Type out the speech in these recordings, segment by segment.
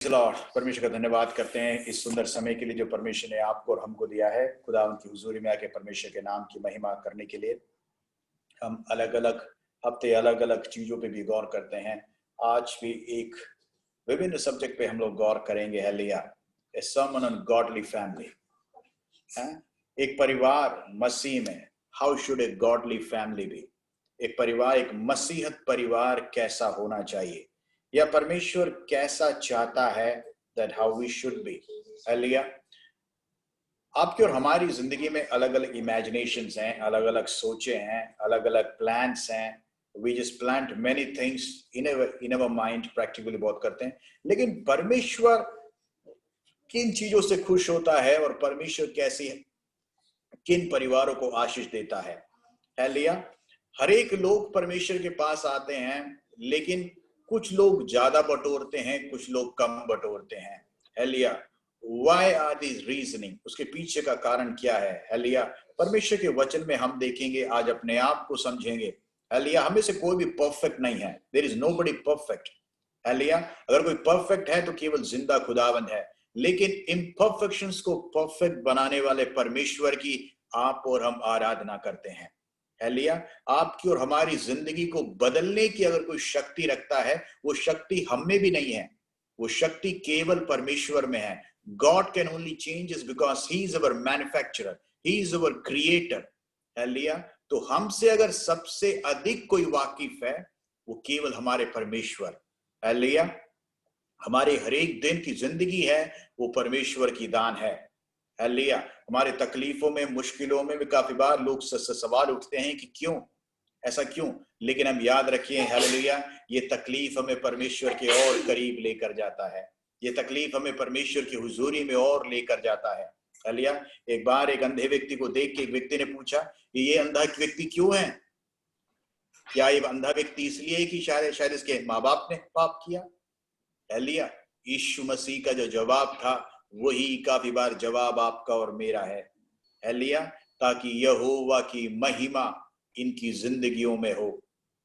Lord, परमेश्वर का धन्यवाद करते हैं इस सुंदर समय के लिए जो परमेश्वर ने आपको और हमको दिया है। खुदा उनकी हुजूरी में आके परमेश्वर के नाम की महिमा करने के लिए हम अलग अलग हफ्ते अलग अलग चीजों पे भी गौर करते हैं। आज भी एक विभिन्न सब्जेक्ट पे हम लोग गौर करेंगे। Hallelujah, a sermon on godly family. एक परिवार मसीह में, how should a godly family be. एक परिवार, एक मसीहत परिवार कैसा होना चाहिए, या परमेश्वर कैसा चाहता है, that how we should be। Hallelujah. आपकी और हमारी जिंदगी में अलग अलग इमेजिनेशंस हैं, अलग अलग सोचे हैं, अलग अलग प्लान्स हैं। We just plant many things in our mind, practically बहुत करते हैं। लेकिन परमेश्वर किन चीजों से खुश होता है और परमेश्वर कैसी किन परिवारों को आशीष देता है। हालेलुया। हर एक लोग परमेश्वर के पास आते हैं, लेकिन कुछ लोग ज्यादा बटोरते हैं, कुछ लोग कम बटोरते हैं। Hallelujah. Why are these reasoning? उसके पीछे का कारण क्या है? हालेलुया। परमेश्वर के वचन में हम देखेंगे, आज अपने आप को समझेंगे। हालेलुया। हमें से कोई भी परफेक्ट नहीं है। There is nobody perfect। Hallelujah. अगर कोई परफेक्ट है तो केवल जिंदा खुदावंद है, लेकिन इम्परफेक्शंस को परफेक्ट बनाने वाले परमेश्वर की आप और हम आराधना करते हैं। हालेलुया। आपकी और हमारी जिंदगी को बदलने की अगर कोई शक्ति रखता है, वो शक्ति हम में भी नहीं है, वो शक्ति केवल परमेश्वर में है। God can only change us because He is our manufacturer, He is our creator। Hallelujah. तो हमसे अगर सबसे अधिक कोई वाकिफ है, वो केवल हमारे परमेश्वर। हालेलुया। हमारे हर एक दिन की जिंदगी है, वो परमेश्वर की दान है। हालेलुया। हमारे तकलीफों में, मुश्किलों में भी काफी बार लोग सवाल उठते हैं कि क्यों, ऐसा क्यों। लेकिन हम याद रखिए, हालेलुया, ये तकलीफ हमें परमेश्वर के और करीब लेकर जाता है। ये तकलीफ हमें परमेश्वर की हुजूरी में और लेकर जाता है। हालेलुया। एक बार एक अंधे व्यक्ति को देख के एक व्यक्ति ने पूछा, ये अंधा व्यक्ति क्यों है? क्या ये अंधा व्यक्ति इसलिए है कि शायद इसके माँ बाप ने पाप किया? हालेलुया। यीशु मसीह का जो जवाब था, वही काफी बार जवाब आपका और मेरा है। हालेलुया। ताकि यहोवा की महिमा इनकी जिंदगियों में हो।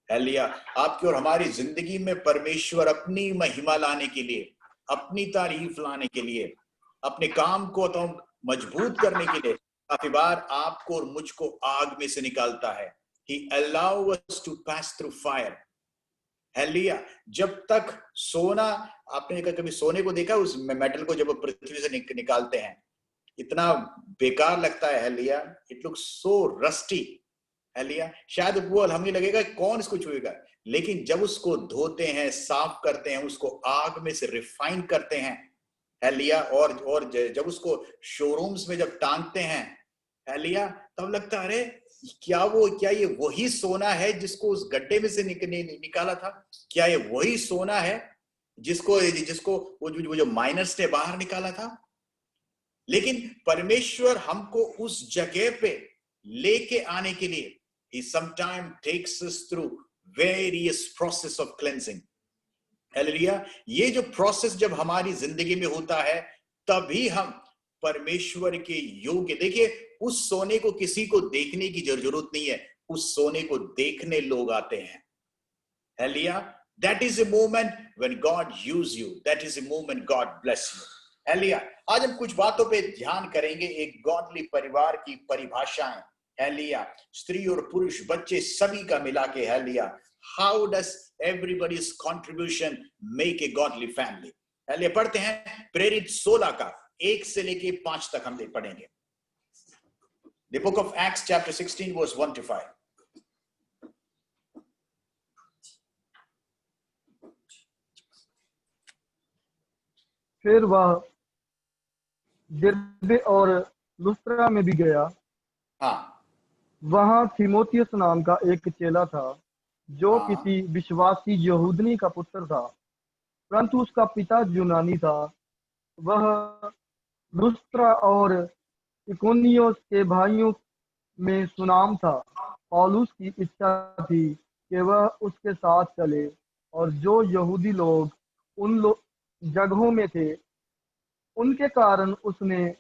हालेलुया। आपकी और हमारी जिंदगी में परमेश्वर अपनी महिमा लाने के लिए, अपनी तारीफ लाने के लिए, अपने काम को तो मजबूत करने के लिए काफी बार आपको और मुझको आग में से निकालता है। He allows us to pass through fire। Hallelujah. जब तक सोना, आपने कभी सोने को देखा, उस मेटल को जब पृथ्वी से निकालते हैं, इतना बेकार लगता है। Hallelujah. It looks so rusty. Hallelujah. शायद वो हमें लगेगा कौन इसको छुएगा, लेकिन जब उसको धोते हैं, साफ करते हैं, उसको आग में से रिफाइन करते हैं। हालेलुया। और जब उसको शोरूम्स में जब टांगते हैं, हालेलुया, तब लगता है अरे क्या ये वही सोना है जिसको उस गड्ढे में से निकाला था? क्या ये वही सोना है जिसको वो जो माइनर्स ने बाहर निकाला था? लेकिन परमेश्वर हमको उस जगह पे लेके आने के लिए He sometimes takes us through various process of cleansing। Hallelujah. ये जो प्रोसेस जब हमारी जिंदगी में होता है, तभी हम परमेश्वर के योग्य। देखिए, उस सोने को किसी को देखने की जरूरत नहीं है, उस सोने को देखने लोग आते हैं। Hallelujah. That is a moment when God use you, that is a moment God bless you। Hallelujah. आज हम कुछ बातों पे ध्यान करेंगे, एक गॉडली परिवार की परिभाषाएं। हालेलुया। स्त्री और पुरुष, बच्चे, सभी का मिला के। Hallelujah. How does everybody's contribution make a godly family? Hallelujah. पढ़ते हैं प्रेरित 16 का 1 से लेके 5 तक हम पढ़ेंगे। The book of Acts chapter 16 verse 1 to 5। फिर वह दिरबे और लुस्त्रा में भी गया। हाँ। वहां तीमुथियुस नाम का एक चेला था, जो हाँ। किसी विश्वासी यहूदनी का पुत्र था, परंतु उसका पिता यूनानी था। वह लुस्त्रा और इकोनियोस के भाइयों में सुनाम था। पौलुस की इच्छा थी कि वह उसके साथ चले, और जो यहूदी लोग उन जगहों में थे, उनके कारण उसने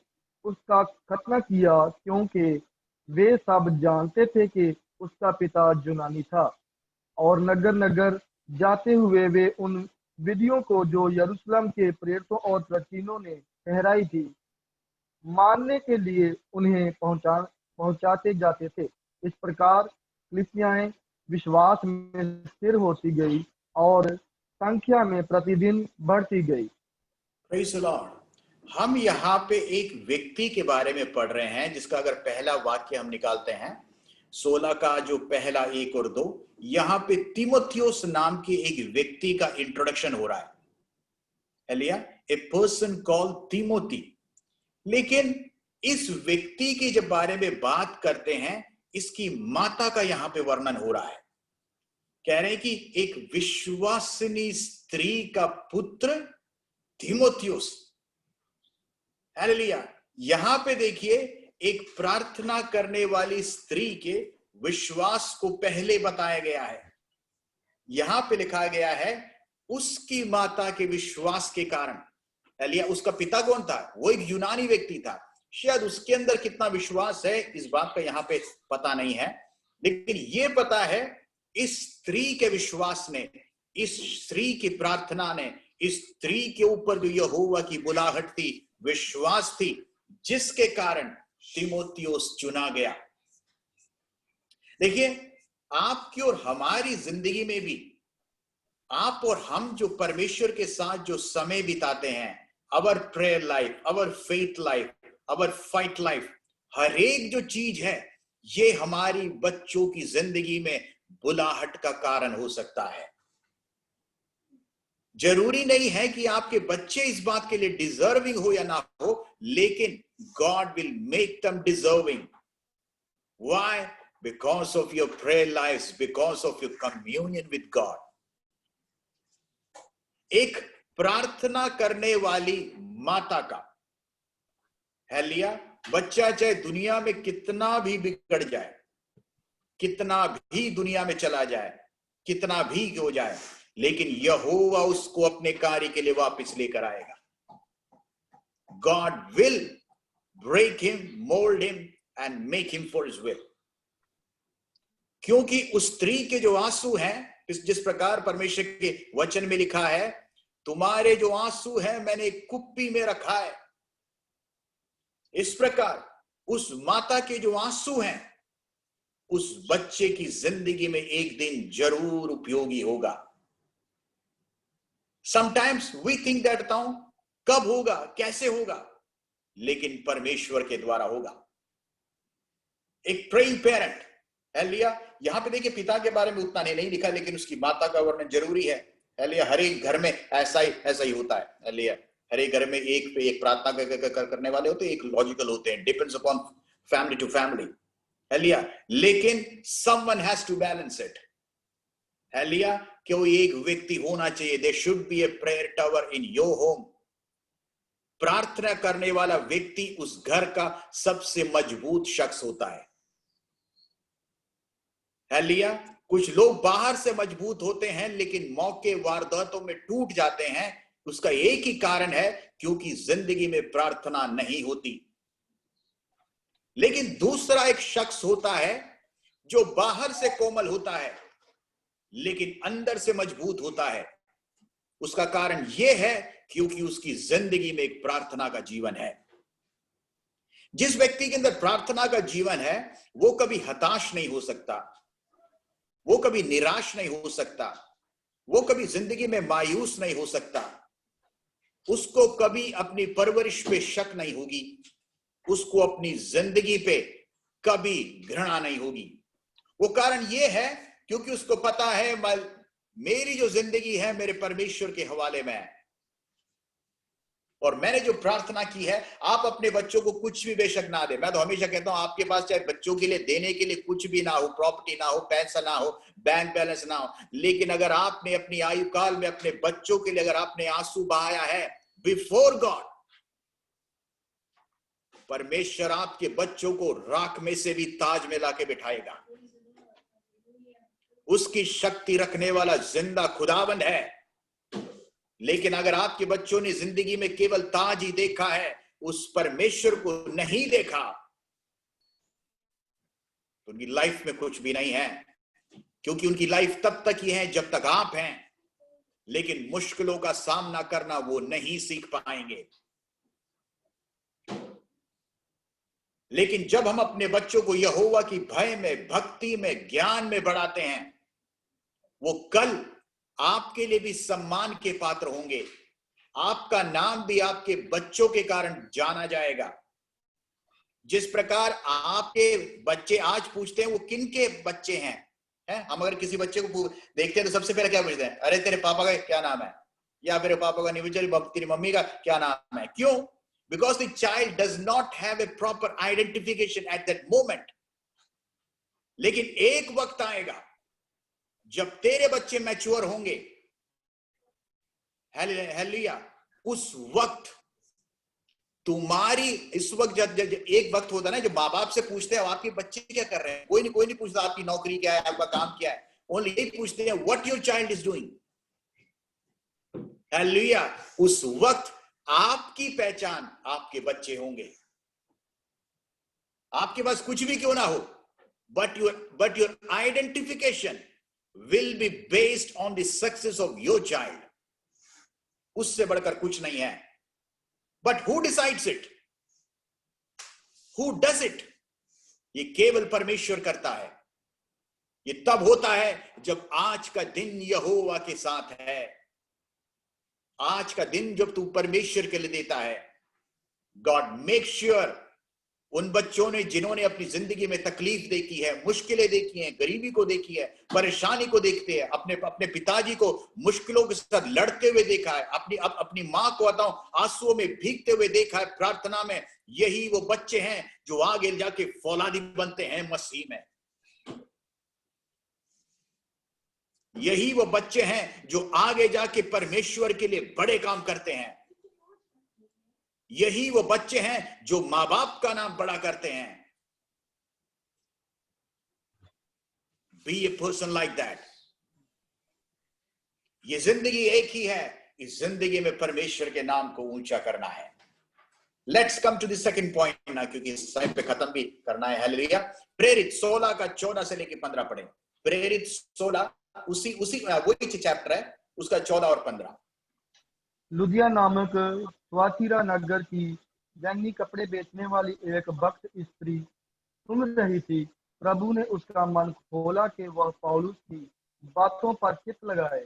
उसका खतना किया, क्योंकि वे सब जानते थे कि उसका पिता यूनानी था। और नगर नगर जाते हुए वे उन विधियों को जो यरूशलेम के प्रेरितों और प्राचीनों ने ठहराई थी, मानने के लिए उन्हें पहुंचाते जाते थे। इस प्रकार कलीसियाएं विश्वास में स्थिर होती गई और संख्या में प्रतिदिन बढ़ती गई। Praise the Lord. हम यहाँ पे एक व्यक्ति के बारे में पढ़ रहे हैं जिसका अगर पहला वाक्य हम निकालते हैं 16 का जो पहला 1 और 2, यहाँ पे तीमुथियुस नाम के एक व्यक्ति का इंट्रोडक्शन हो रहा है। Hallelujah, a person called Timothy. लेकिन इस व्यक्ति के जब बारे में बात करते हैं, इसकी माता का यहां पे वर्णन हो रहा है। कह रहे हैं कि एक विश्वासिनी स्त्री का पुत्र तीमुथियुस। हालेलुया, यहां पे देखिए एक प्रार्थना करने वाली स्त्री के विश्वास को पहले बताया गया है। यहां पे लिखा गया है उसकी माता के विश्वास के कारण। हालेलुया, उसका पिता कौन था? वो एक यूनानी व्यक्ति था। शायद उसके अंदर कितना विश्वास है इस बात का यहां पे पता नहीं है, लेकिन ये पता है इस स्त्री के विश्वास ने, इस स्त्री की प्रार्थना ने, इस स्त्री के ऊपर जो यहोवा की बुलाहट थी, विश्वास थी, जिसके कारण तीमुथियुस चुना गया। देखिए, आपकी और हमारी जिंदगी में भी आप और हम जो परमेश्वर के साथ जो समय बिताते हैं, अवर प्रेयर लाइफ, अवर फेथ लाइफ, अवर फाइट लाइफ, हर एक जो चीज है ये हमारी बच्चों की जिंदगी में बुलाहट का कारण हो सकता है। जरूरी नहीं है कि आपके बच्चे इस बात के लिए डिजर्विंग हो या ना हो, लेकिन God will make them deserving. Why? Because of your prayer life, because of your communion with God. एक प्रार्थना करने वाली माता का, हालेलुया, बच्चा चाहे दुनिया में कितना भी बिगड़ जाए, कितना भी दुनिया में चला जाए, कितना भी हो जाए, लेकिन यहोवा उसको अपने कार्य के लिए वापस लेकर आएगा। God will break him, mould him and make him for his will. क्योंकि उस स्त्री के जो आंसू हैं, जिस प्रकार परमेश्वर के वचन में लिखा है, तुम्हारे जो आंसू हैं मैंने एक कुप्पी में रखा है, इस प्रकार उस माता के जो आंसू हैं उस बच्चे की जिंदगी में एक दिन जरूर उपयोगी होगा। समटाइम्स वी थिंक दैट कब होगा, कैसे होगा, लेकिन परमेश्वर के द्वारा होगा। एक प्रेइंग पेरेंट, हालेलुया, यहां पे देखिए पिता के बारे में उतना नहीं लिखा, लेकिन उसकी माता का वर्णन जरूरी है। हालेलुया, हर एक घर में ऐसा ही होता है। हालेलुया, हर एक घर में एक पे एक प्रार्थना करने वाले होते हैं, एक लॉजिकल होते हैं, depends upon family to family. Hallelujah, लेकिन someone has to balance it. Hallelujah, कि वो एक व्यक्ति होना चाहिए। There should be a prayer tower in your home. प्रार्थना करने वाला व्यक्ति उस घर का सबसे मजबूत शख्स होता है। हालेलुया, कुछ लोग बाहर से मजबूत होते हैं लेकिन मौके वारदातों में टूट जाते हैं। उसका एक ही कारण है, क्योंकि जिंदगी में प्रार्थना नहीं होती। लेकिन दूसरा एक शख्स होता है जो बाहर से कोमल होता है लेकिन अंदर से मजबूत होता है। उसका कारण यह है क्योंकि उसकी जिंदगी में एक प्रार्थना का जीवन है। जिस व्यक्ति के अंदर प्रार्थना का जीवन है वो कभी हताश नहीं हो सकता, वो कभी निराश नहीं हो सकता, वो कभी जिंदगी में मायूस नहीं हो सकता, उसको कभी अपनी परवरिश पे शक नहीं होगी, उसको अपनी जिंदगी पे कभी घृणा नहीं होगी। वो कारण ये है क्योंकि उसको पता है मेरी जो जिंदगी है मेरे परमेश्वर के हवाले में है। और मैंने जो प्रार्थना की है, आप अपने बच्चों को कुछ भी बेशक ना दे। मैं तो हमेशा कहता हूं आपके पास चाहे बच्चों के लिए देने के लिए कुछ भी ना हो, प्रॉपर्टी ना हो, पैसा ना हो, बैंक बैलेंस ना हो, लेकिन अगर आपने अपनी आयु काल में अपने बच्चों के लिए अगर आपने आंसू बहाया है बिफोर गॉड, परमेश्वर आपके बच्चों को राख में से भी ताज में लाके बिठाएगा। उसकी शक्ति रखने वाला जिंदा खुदावंद है। लेकिन अगर आपके बच्चों ने जिंदगी में केवल ताज ही देखा है, उस परमेश्वर को नहीं देखा, तो उनकी लाइफ में कुछ भी नहीं है। क्योंकि उनकी लाइफ तब तक ही है जब तक आप हैं। लेकिन मुश्किलों का सामना करना वो नहीं सीख पाएंगे। लेकिन जब हम अपने बच्चों को यहोवा की भय में, भक्ति में, ज्ञान में बढ़ाते हैं, वो कल आपके लिए भी सम्मान के पात्र होंगे। आपका नाम भी आपके बच्चों के कारण जाना जाएगा। जिस प्रकार आपके बच्चे आज पूछते हैं वो किन के बच्चे हैं, हम अगर किसी बच्चे को देखते हैं तो सबसे पहले क्या पूछते हैं? अरे तेरे पापा का क्या नाम है, या मेरे पापा का नहीं, तेरी मम्मी का क्या नाम है। क्यों? Because the child does not have a proper identification at that moment. लेकिन एक वक्त आएगा जब तेरे बच्चे मैच्योर होंगे, हालेलुया, उस वक्त तुम्हारी, इस वक्त जब एक वक्त होता है ना जब माँ बाप से पूछते हैं आपके बच्चे क्या कर रहे हैं, कोई नहीं पूछता आपकी नौकरी क्या है, आपका काम क्या है, ओनली यही पूछते हैं what your child is doing. Hallelujah, उस वक्त आपकी पहचान आपके बच्चे होंगे। आपके पास कुछ भी क्यों ना हो, but your identification will be based on the success of your child. उससे बढ़कर कुछ नहीं है। But who decides it? Who does it? ये केवल परमेश्वर करता है। ये तब होता है जब आज का दिन यहोवा के साथ है। आज का दिन जब तू परमेश्वर के लिए देता है, गॉड मेक श्योर उन बच्चों ने जिन्होंने अपनी जिंदगी में तकलीफ देखी है, मुश्किलें देखी हैं, गरीबी को देखी है, परेशानी को देखते हैं, अपने पिताजी को मुश्किलों के साथ लड़ते हुए देखा है, अपनी मां को बताऊं आंसुओं में भीगते हुए देखा है प्रार्थना में, यही वो बच्चे हैं जो आगे जाके फौलादी बनते हैं मसीह में। यही वो बच्चे हैं जो आगे जाके परमेश्वर के लिए बड़े काम करते हैं। यही वो बच्चे हैं जो मां बाप का नाम बड़ा करते हैं। Be a person like that. ये जिंदगी एक ही है, इस जिंदगी में परमेश्वर के नाम को ऊंचा करना है। Let's come to the second point ना, क्योंकि इस टाइम पे खत्म भी करना है। हालेलुया। प्रेरित 16 का 14 से लेकर 15 पढ़े। प्रेरित 16 उसी वही चैप्टर है, उसका 14 और 15। लुदिया नामक स्वातीरा नगर की जंगली कपड़े बेचने वाली एक भक्त स्त्री सुन रही थी। प्रभु ने उसका मन खोला कि वह पौलुस की बातों पर चित्त लगाए।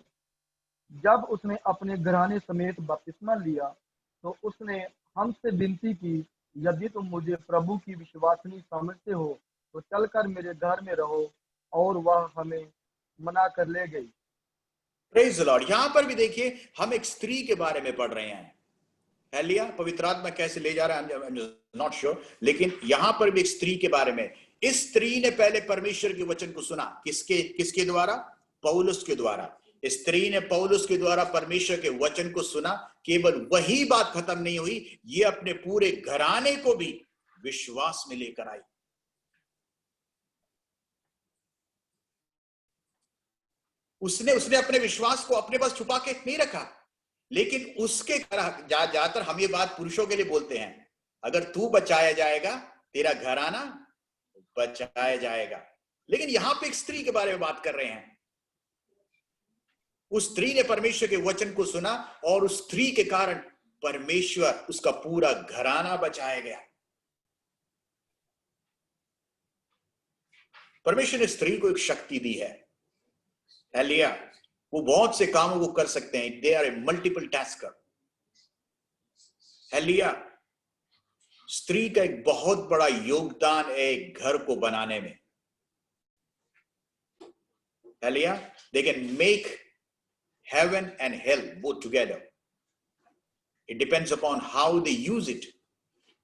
जब उसने अपने घराने समेत बपतिस्मा लिया तो उसने हमसे विनती की, यदि तुम मुझे प्रभु की विश्वासनी समझते हो तो चलकर मेरे घर में रहो, और वह हमें मना कर ले गई। Praise the Lord. यहां पर भी देखिए हम एक स्त्री के बारे में पढ़ रहे हैं। हालेलुया। पवित्र आत्मा कैसे ले जा रहा है नॉट श्योर, लेकिन यहां पर भी एक स्त्री के बारे में। इस स्त्री ने पहले परमेश्वर के वचन को सुना। किसके द्वारा? पौलुस के द्वारा। स्त्री ने पौलुस के द्वारा परमेश्वर के वचन को सुना। केवल वही बात खत्म नहीं हुई, ये अपने पूरे घराने को भी विश्वास में लेकर आई। उसने अपने विश्वास को अपने पास छुपा के नहीं रखा, लेकिन उसके ज्यादातर हम ये बात पुरुषों के लिए बोलते हैं, अगर तू बचाया जाएगा तेरा घराना बचाया जाएगा। लेकिन यहां पे एक स्त्री के बारे में बात कर रहे हैं। उस स्त्री ने परमेश्वर के वचन को सुना और उस स्त्री के कारण परमेश्वर उसका पूरा घराना बचाया गया। परमेश्वर ने स्त्री को एक शक्ति दी है। हालेलुया। वो बहुत से कामों को कर सकते हैं। They are a multiple tasker. Hallelujah. स्त्री का एक बहुत बड़ा योगदान है घर को बनाने में। Hallelujah. They can make heaven and hell both together. It depends upon how they use it.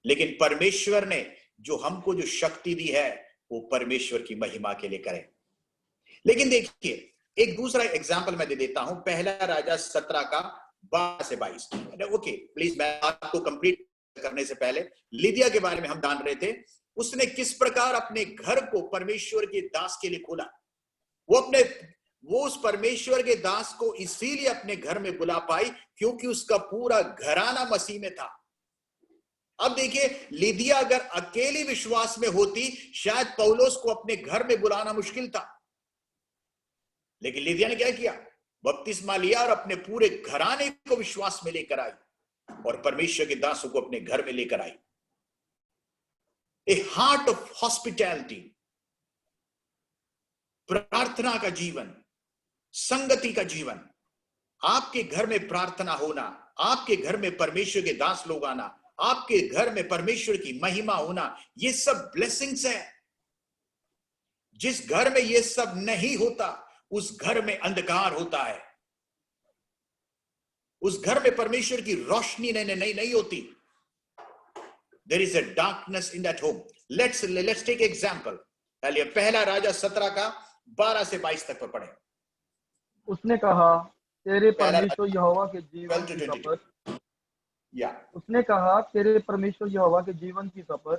लेकिन परमेश्वर ने जो हमको जो शक्ति दी है वो परमेश्वर की महिमा के लिए करें। लेकिन देखिए एक दूसरा एग्जाम्पल मैं दे देता हूं। पहला राजा 17 का 12 से 22। ओके प्लीज, मैं आपको कंप्लीट करने से पहले लिदिया के बारे में हम जान रहे थे। उसने किस प्रकार अपने घर को परमेश्वर के दास के लिए खोला। वो उस परमेश्वर के दास को इसीलिए अपने घर में बुला पाई क्योंकि उसका पूरा घराना मसीह में था। अब देखिए लिदिया अगर अकेली विश्वास में होती शायद पौलुस को अपने घर में बुलाना मुश्किल था, लेकिन लिदिया ने क्या किया? बपतिस्मा लिया और अपने पूरे घराने को विश्वास में लेकर आई और परमेश्वर के दासों को अपने घर में लेकर आई। ए हार्ट ऑफ हॉस्पिटैलिटी, प्रार्थना का जीवन, संगति का जीवन, आपके घर में प्रार्थना होना, आपके घर में परमेश्वर के दास लोग आना, आपके घर में परमेश्वर की महिमा होना, ये सब ब्लेसिंग्स है। जिस घर में ये सब नहीं होता उस घर में अंधकार होता है, उस घर में परमेश्वर की रोशनी नहीं होती। There is a darkness in that home. Let's take example. पहला राजा 17 का 12 से 22 तक पर पढ़े। उसने कहा तेरे परमेश्वर यहोवा के जीवन की शपथ, उसने कहा तेरे परमेश्वर यहोवा के जीवन की शपथ,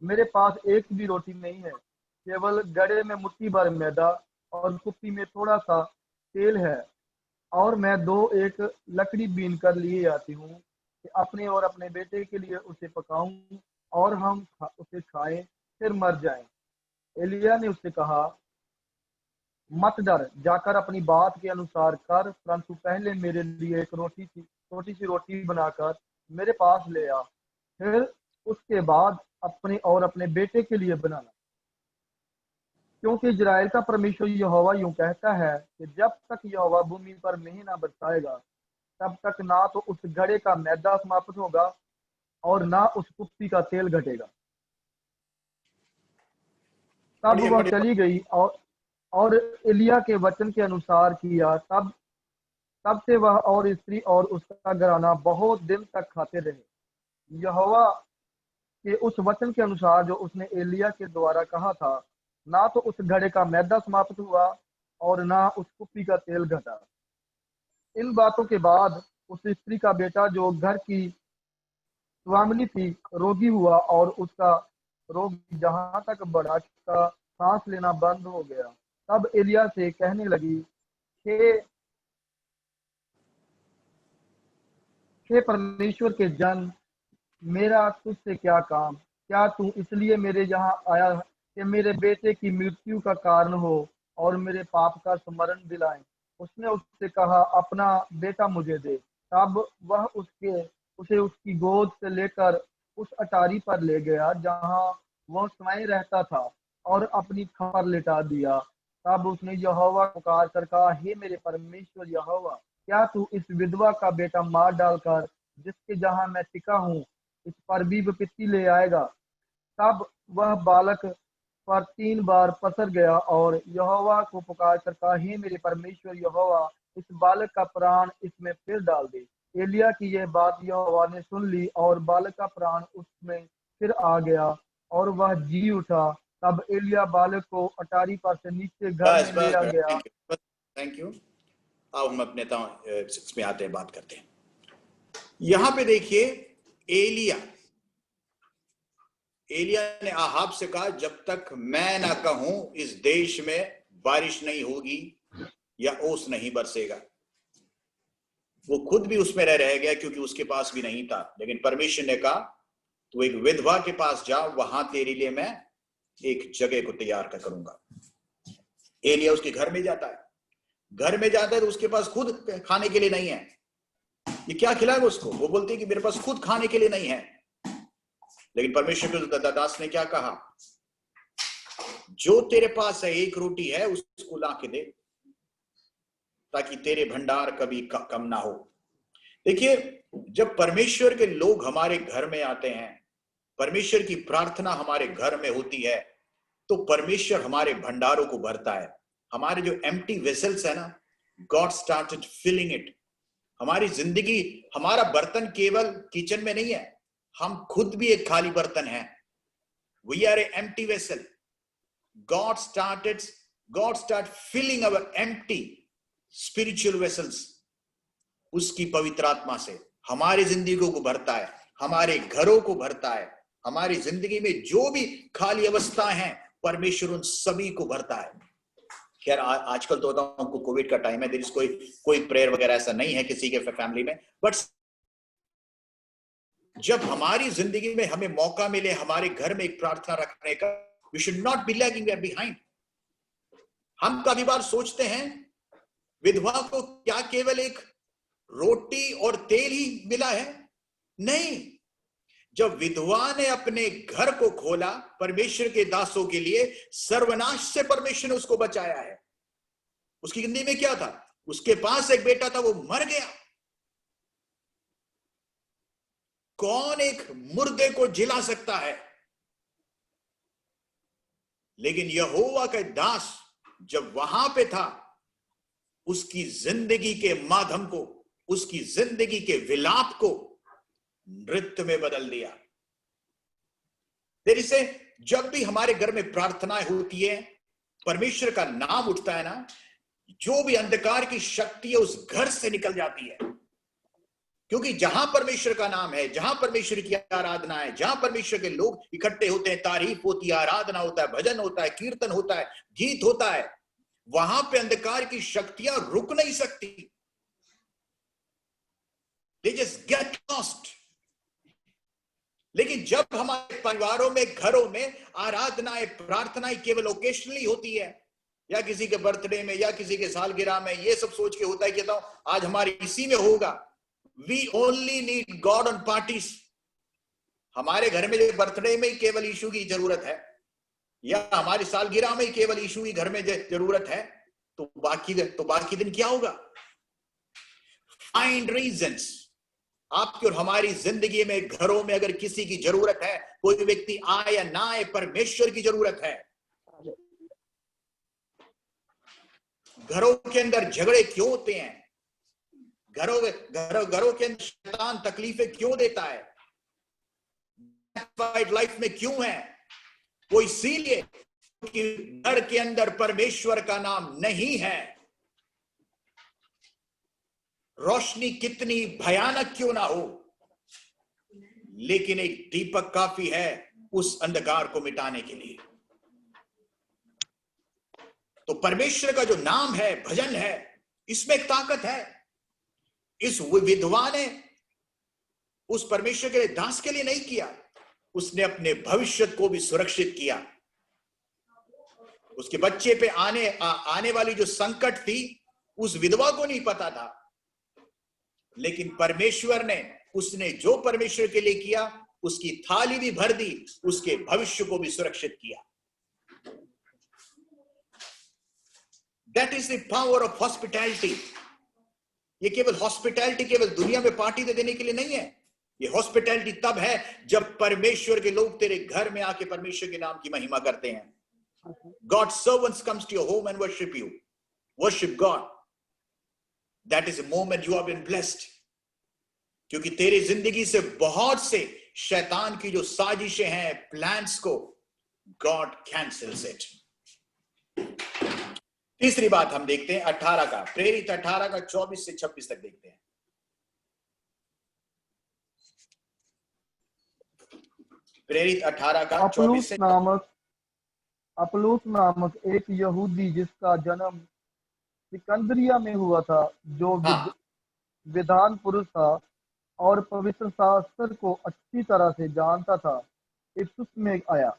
मेरे पास एक भी रोटी नहीं है, केवल गड़े में मुट्ठी भर मैदा और कुप्पी में थोड़ा सा तेल है, और मैं एक लकड़ी बीन कर लिए आती हूँ कि अपने और अपने बेटे के लिए उसे पकाऊं और हम उसे खाएं फिर मर जाएं। एलिया ने उससे कहा मत डर, जाकर अपनी बात के अनुसार कर, परंतु पहले मेरे लिए एक छोटी सी रोटी बनाकर मेरे पास ले आ, फिर उसके बाद अपने और अपने बेटे के लिए बनाना, क्योंकि इजराइल का परमेश्वर यहोवा यूं कहता है कि जब तक यहोवा भूमि पर मेंह ना बरसाएगा तब तक ना तो उस घड़े का मैदा समाप्त होगा और ना उस कुप्पी का तेल घटेगा। तब वह चली गई और एलिया के वचन के अनुसार किया। तब से वह और स्त्री और उसका घराना बहुत दिन तक खाते रहे, यहोवा के उस वचन के अनुसार जो उसने एलिया के द्वारा कहा था। ना तो उस घड़े का मैदा समाप्त हुआ और ना उस कुप्पी का तेल घटा। इन बातों के बाद उस स्त्री का बेटा जो घर की स्वामिनी थी रोगी हुआ और उसका रोग जहां तक बढ़ा का सांस लेना बंद हो गया। तब एलिया से कहने लगी हे परमेश्वर के जन, मेरा तुझसे क्या काम? क्या तू इसलिए मेरे यहाँ आया कि मेरे बेटे की मृत्यु का कारण हो और मेरे पाप का स्मरण दिलाए? उसने उससे कहा अपना बेटा मुझे दे। तब वह उसे उसकी गोद से लेकर उस अटारी पर ले गया जहाँ वह स्वयं रहता था और अपनी खबर लिटा दिया। तब उसने यहोवा को पुकार कर कहा, हे मेरे परमेश्वर यहोवा, क्या तू इस विधवा का बेटा मार डालकर जिसके जहाँ मैं टिका हूँ इस पर भी विपत्ति ले आएगा? तब वह बालक पर 3 बार पसर गया और यहोवा को पुकार कर कहा, हे मेरे परमेश्वर यहोवा, इस बालक का प्राण इसमें फिर डाल दे। एलिया की यह बात यहोवा ने सुन ली और बालक का प्राण उसमें फिर आ गया और वह जी उठा। तब एलिया बालक को अटारी पर से नीचे घर में ले गया। Thank you. अब हम अपने इसमें आते हैं, बात करते हैं। यहां पे देखिए एलिया ने आहाब से कहा जब तक मैं ना कहूं इस देश में बारिश नहीं होगी या ओस नहीं बरसेगा। वो खुद भी उसमें रह गया क्योंकि उसके पास भी नहीं था, लेकिन परमेश्वर ने कहा तू एक विधवा के पास जा, वहां तेरे लिए मैं एक जगह को तैयार करूंगा। एलिया उसके घर में जाता है, तो उसके पास खुद खाने के लिए नहीं है। ये क्या खिलाएगा उसको? वो बोलते हैं कि मेरे पास खुद खाने के लिए नहीं है। लेकिन परमेश्वर के दास ने क्या कहा? जो तेरे पास है एक रोटी है उसको ला के दे ताकि तेरे भंडार कभी कम ना हो। देखिए, जब परमेश्वर के लोग हमारे घर में आते हैं, परमेश्वर की प्रार्थना हमारे घर में होती है, तो परमेश्वर हमारे भंडारों को भरता है। हमारे जो एम्प्टी वेसल्स है ना, गॉड स्टार्टेड फिलिंग इट। हमारी जिंदगी, हमारा बर्तन केवल किचन में नहीं है, हम खुद भी एक खाली बर्तन है। We are a empty vessel. God start filling our empty spiritual vessels उसकी पवित्र आत्मा से हमारी जिंदगियों को भरता है, हमारे घरों को भरता है। हमारी जिंदगी में जो भी खाली अवस्था है परमेश्वर उन सभी को भरता है। खैर आजकल तो हमको कोविड का टाइम है, देयर इज कोई प्रेयर वगैरह ऐसा नहीं है किसी के फैमिली में, बट जब हमारी जिंदगी में हमें मौका मिले हमारे घर में एक प्रार्थना रखने का, we should not be lagging behind. हम कभी बार सोचते हैं विधवा को क्या केवल एक रोटी और तेल ही मिला है? नहीं, जब विधवा ने अपने घर को खोला परमेश्वर के दासों के लिए, सर्वनाश से परमेश्वर ने उसको बचाया है। उसकी जिंदगी में क्या था? उसके पास एक बेटा था, वो मर गया। कौन एक मुर्दे को जिला सकता है? लेकिन यहोवा का दास जब वहां पे था, उसकी जिंदगी के माध्यम को, उसकी जिंदगी के विलाप को नृत्य में बदल दिया। देर से जब भी हमारे घर में प्रार्थनाएं होती है, परमेश्वर का नाम उठता है ना, जो भी अंधकार की शक्ति है उस घर से निकल जाती है। क्योंकि जहां परमेश्वर का नाम है, जहां परमेश्वर की आराधना है, जहां परमेश्वर के लोग इकट्ठे होते हैं, तारीफ होती है, आराधना होता है, भजन होता है, कीर्तन होता है, गीत होता है, वहां पे अंधकार की शक्तियां रुक नहीं सकती। They just get lost। लेकिन जब हमारे परिवारों में, घरों में आराधनाएं, प्रार्थनाएं केवल ओकेशनली होती है, या किसी के बर्थडे में या किसी के सालगिरह में, ये सब सोच के होता है कि आज हमारे इसी में होगा। We only need God on parties. हमारे घर में बर्थडे में ही केवल यीशु की जरूरत है, या हमारी सालगिरह में ही केवल यीशु की घर में जरूरत है, तो बाकी दिन क्या होगा? Find reasons. आपकी और हमारी जिंदगी में, घरों में अगर किसी की जरूरत है, कोई व्यक्ति आए या ना आए, परमेश्वर की जरूरत है। घरों के अंदर झगड़े क्यों होते हैं? घरों के अंदर शैतान तकलीफें क्यों देता है? लाइफ में क्यों है? वो इसीलिए कि घर के अंदर परमेश्वर का नाम नहीं है। रोशनी कितनी भयानक क्यों ना हो, लेकिन एक दीपक काफी है उस अंधकार को मिटाने के लिए। तो परमेश्वर का जो नाम है, भजन है, इसमें एक ताकत है। इस विधवा ने उस परमेश्वर के लिए, दास के लिए नहीं किया, उसने अपने भविष्य को भी सुरक्षित किया। उसके बच्चे पे आने वाली जो संकट थी, उस विधवा को नहीं पता था, लेकिन परमेश्वर ने, उसने जो परमेश्वर के लिए किया, उसकी थाली भी भर दी, उसके भविष्य को भी सुरक्षित किया। That is the power of hospitality. ये केवल हॉस्पिटैलिटी केवल दुनिया में पार्टी दे देने के लिए नहीं है। ये हॉस्पिटैलिटी तब है जब परमेश्वर के लोग तेरे घर में आके परमेश्वर के नाम की महिमा करते हैं। God's servants comes to your home and worship you. Worship God. That is a moment you have been blessed. क्योंकि तेरी जिंदगी से बहुत से शैतान की जो साजिशें हैं, प्लान्स को God cancels it. तीसरी बात हम देखते हैं 18 का, प्रेरित 18 का 24 से 26 तक देखते हैं। प्रेरित 18 का 24 से अपुल्लोस नामक एक यहूदी जिसका जन्म सिकंदरिया में हुआ था, जो विद्वान पुरुष था और पवित्र शास्त्र को अच्छी तरह से जानता था, इफिसुस में आया।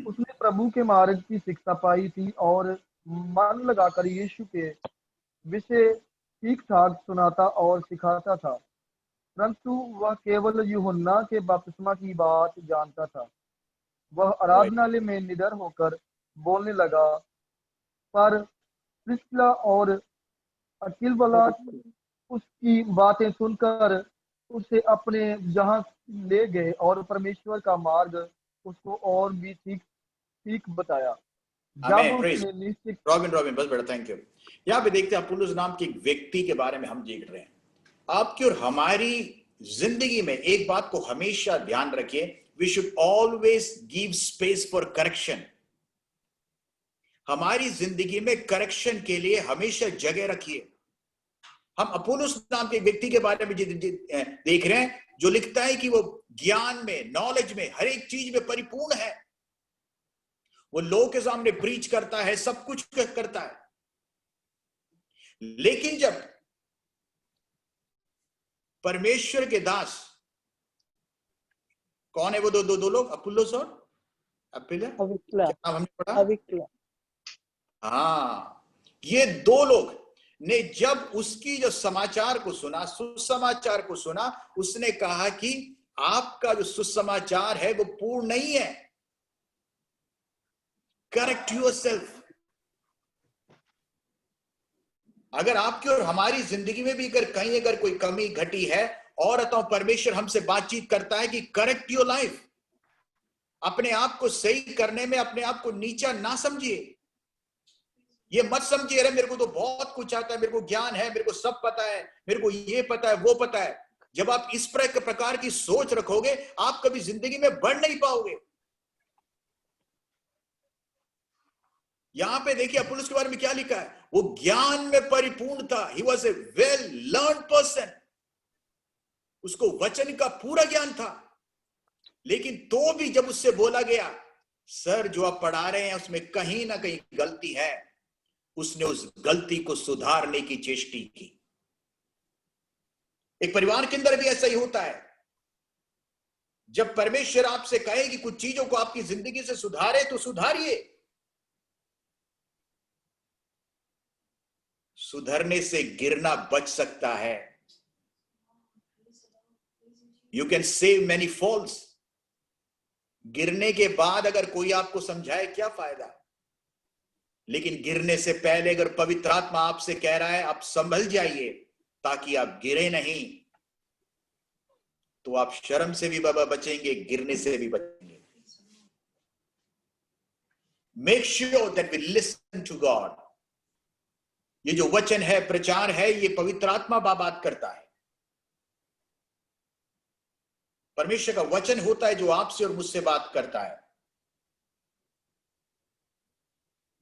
उसने प्रभु के मार्ग की शिक्षा पाई थी और मन लगाकर यीशु के विषय ठीक ठाक सुनाता और सिखाता था। परंतु वह केवल यूहन्ना के बपतिस्मा की बात जानता था। वह आराधनालय में निडर होकर बोलने लगा, पर प्रिस्किला और अक्विला उसकी बातें सुनकर उसे अपने जहां ले गए और परमेश्वर का मार्ग उसको और भी ठीक बताया। रॉबिन बस बेटा, थैंक यू। यहाँ पे देखते हैं अपुल्लोस नाम के एक व्यक्ति के बारे में हम देख रहे हैं। आपकी और हमारी जिंदगी में एक बात को हमेशा ध्यान रखिए, we should always give space for correction। हमारी जिंदगी में करेक्शन के लिए हमेशा जगह रखिए। हम अपुल्लोस नाम के व्यक्ति के बारे में देख रहे हैं, जो लिखता है कि वो ज्ञान में, नॉलेज में, हर एक चीज में परिपूर्ण है। वो लोगों के सामने प्रीच करता है, सब कुछ करता है, लेकिन जब परमेश्वर के दास, कौन है वो दो लोग, अपुल्लोस और अक्विला, क्या नाम हमने पढ़ा? अक्विला। हाँ, ये दो लोग ने जब उसकी जो समाचार को सुना, सुसमाचार को सुना, उसने कहा कि आपका जो सुसमाचार है वो पूर्ण नहीं है। Correct yourself. अगर आपकी और हमारी जिंदगी में भी अगर कोई कमी घटी है, और अतः परमेश्वर हमसे बातचीत करता है कि करेक्ट योर लाइफ। अपने आप को सही करने में अपने आप को नीचा ना समझिए। ये मत समझिए अरे मेरे को तो बहुत कुछ आता है, मेरे को ज्ञान है, मेरे को सब पता है, मेरे को ये पता है, वो पता है। जब आप इस प्रकार की सोच रखोगे, आप कभी जिंदगी में बढ़ नहीं पाओगे। यहां पे देखिए अपुल्लोस के बारे में क्या लिखा है, वो ज्ञान में परिपूर्ण था। He was a well learn person. उसको वचन का पूरा ज्ञान था, लेकिन तो भी जब उससे बोला गया सर जो आप पढ़ा रहे हैं उसमें कहीं ना कहीं गलती है, उसने उस गलती को सुधारने की चेष्टा की। एक परिवार के अंदर भी ऐसा ही होता है। जब परमेश्वर आपसे कहे कि कुछ चीजों को आपकी जिंदगी से सुधारे तो सुधारिए। सुधरने से गिरना बच सकता है। You can save many falls. गिरने के बाद अगर कोई आपको समझाए क्या फायदा, लेकिन गिरने से पहले अगर पवित्र आत्मा आपसे कह रहा है आप संभल जाइए ताकि आप गिरे नहीं, तो आप शर्म से भी बाबा बचेंगे, गिरने से भी बचेंगे। Make sure that we listen to God. ये जो वचन है, प्रचार है, ये पवित्र आत्मा बात करता है। परमेश्वर का वचन होता है जो आपसे और मुझसे बात करता है।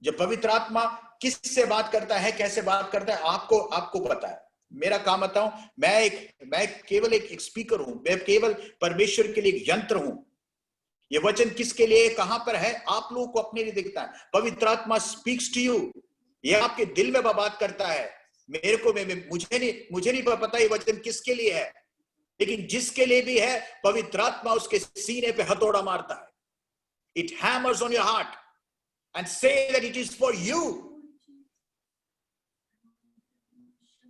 जब पवित्र आत्मा किससे बात करता है, कैसे बात करता है, आपको पता है। मेरा काम बताऊं, मैं केवल एक स्पीकर हूं, मैं केवल परमेश्वर के लिए एक यंत्र हूं। ये वचन किसके लिए, कहां पर है, आप लोगों को अपने लिए दिखता है। पवित्र आत्मा स्पीक्स टू यू। ये आपके दिल में बात करता है। मेरे को मुझे नहीं पता ये वचन किसके लिए है, लेकिन जिसके लिए भी है पवित्र आत्मा उसके सीने पे हथौड़ा मारता है। It hammers on your heart and say that it is for you.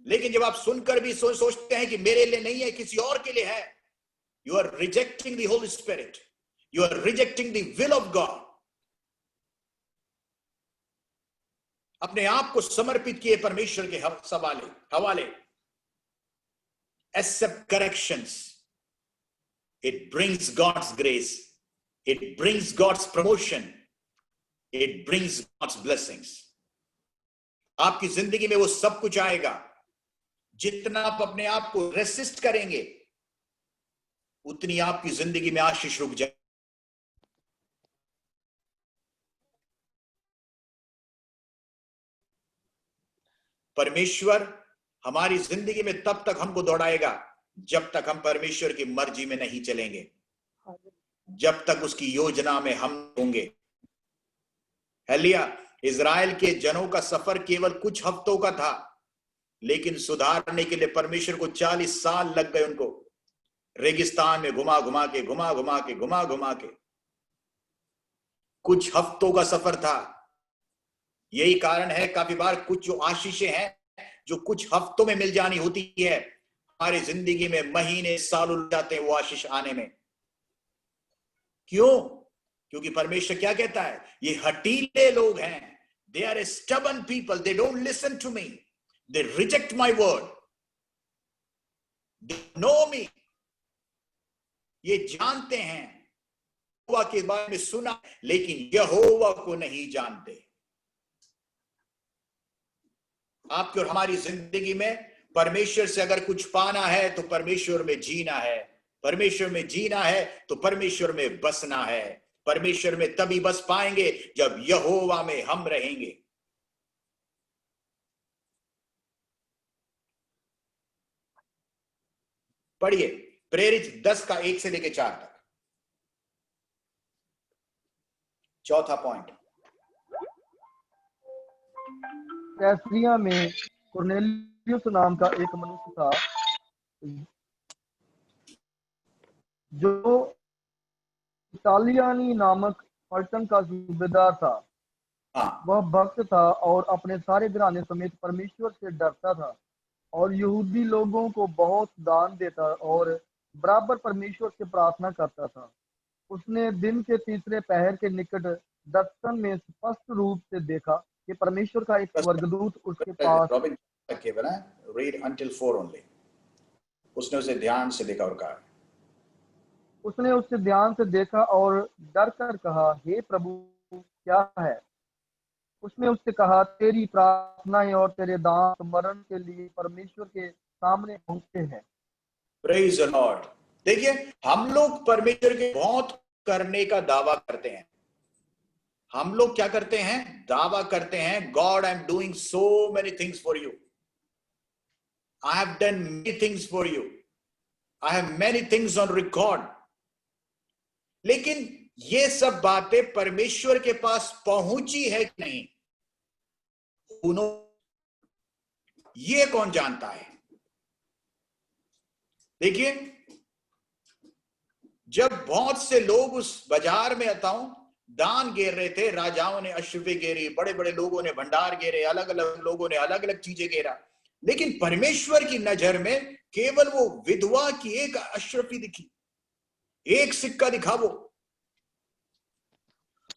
लेकिन जब आप सुनकर भी सोचते हैं कि मेरे लिए नहीं है, किसी और के लिए है, you are rejecting the Holy Spirit. You are rejecting the will of God. अपने आप को समर्पित किए परमेश्वर के हवाले। Accept corrections. It brings God's grace. It brings God's promotion. It brings God's blessings. आपकी जिंदगी में वो सब कुछ आएगा। जितना आप अपने आप को रेसिस्ट करेंगे, उतनी आपकी जिंदगी में आशीष रुक जाए। परमेश्वर हमारी जिंदगी में तब तक हमको दौड़ाएगा जब तक हम परमेश्वर की मर्जी में नहीं चलेंगे, जब तक उसकी योजना में हम होंगे। हालेलुया। इजराइल के जनों का सफर केवल कुछ हफ्तों का था, लेकिन सुधारने के लिए परमेश्वर को 40 साल लग गए। उनको रेगिस्तान में घुमा घुमा के कुछ हफ्तों का सफर था। यही कारण है काफी बार कुछ जो आशीषें हैं जो कुछ हफ्तों में मिल जानी होती है, हमारी जिंदगी में महीने साल लग जाते हैं वो आशीष आने में। क्यों? क्योंकि परमेश्वर क्या कहता है, ये हठीले लोग हैं। They are a stubborn people. They don't listen to me. They reject my word. They know me. ये जानते हैं, यहोवा के बारे में सुना, लेकिन यहोवा को नहीं जानते। आपकी और हमारी जिंदगी में परमेश्वर से अगर कुछ पाना है तो परमेश्वर में जीना है। परमेश्वर में जीना है तो परमेश्वर में बसना है। परमेश्वर में तभी बस पाएंगे जब यहोवा में हम रहेंगे। पढ़िए प्रेरित 10 का 1 से लेकर 4 तक। चौथा पॉइंट। कैसरिया में कुरनेलियुस नाम का एक मनुष्य था जो इतालियानी नामक पलटन का सूबेदार था। हाँ, वह भक्त था और अपने सारे घराने समेत परमेश्वर से डरता था और यहूदी लोगों को बहुत दान देता और बराबर परमेश्वर से प्रार्थना करता था। उसने दिन के तीसरे पहर के निकट दर्शन में स्पष्ट रूप से देखा कि परमेश्वर का एक स्वर्गदूत उसके पास रॉबिन केवल है, रीड अंटिल 4 ओनली। उसने उसे ध्यान से देखा और कहा, उसने उससे ध्यान से देखा और डर कर कहा, हे प्रभु, क्या है? उसने उससे कहा, तेरी प्रार्थनाएं और तेरे दान स्मरण के लिए परमेश्वर के सामने पहुंचे हैं। Praise the Lord. देखिए, हम लोग परमेश्वर के बहुत करने का दावा करते हैं। हम लोग क्या करते हैं? दावा करते हैं, God I am doing so many things for you, I have done many things for you, I have many things on record. लेकिन ये सब बातें परमेश्वर के पास पहुंची है कि नहीं, ये कौन जानता है? देखिए, जब बहुत से लोग उस बाजार में आता हूं दान घेर रहे थे, राजाओं ने अशरफी घेरी, बड़े बड़े लोगों ने भंडार घेरे, अलग अलग लोगों ने अलग अलग चीजें घेरा, लेकिन परमेश्वर की नजर में केवल वो विधवा की एक अशरफी दिखी, एक सिक्का दिखा। वो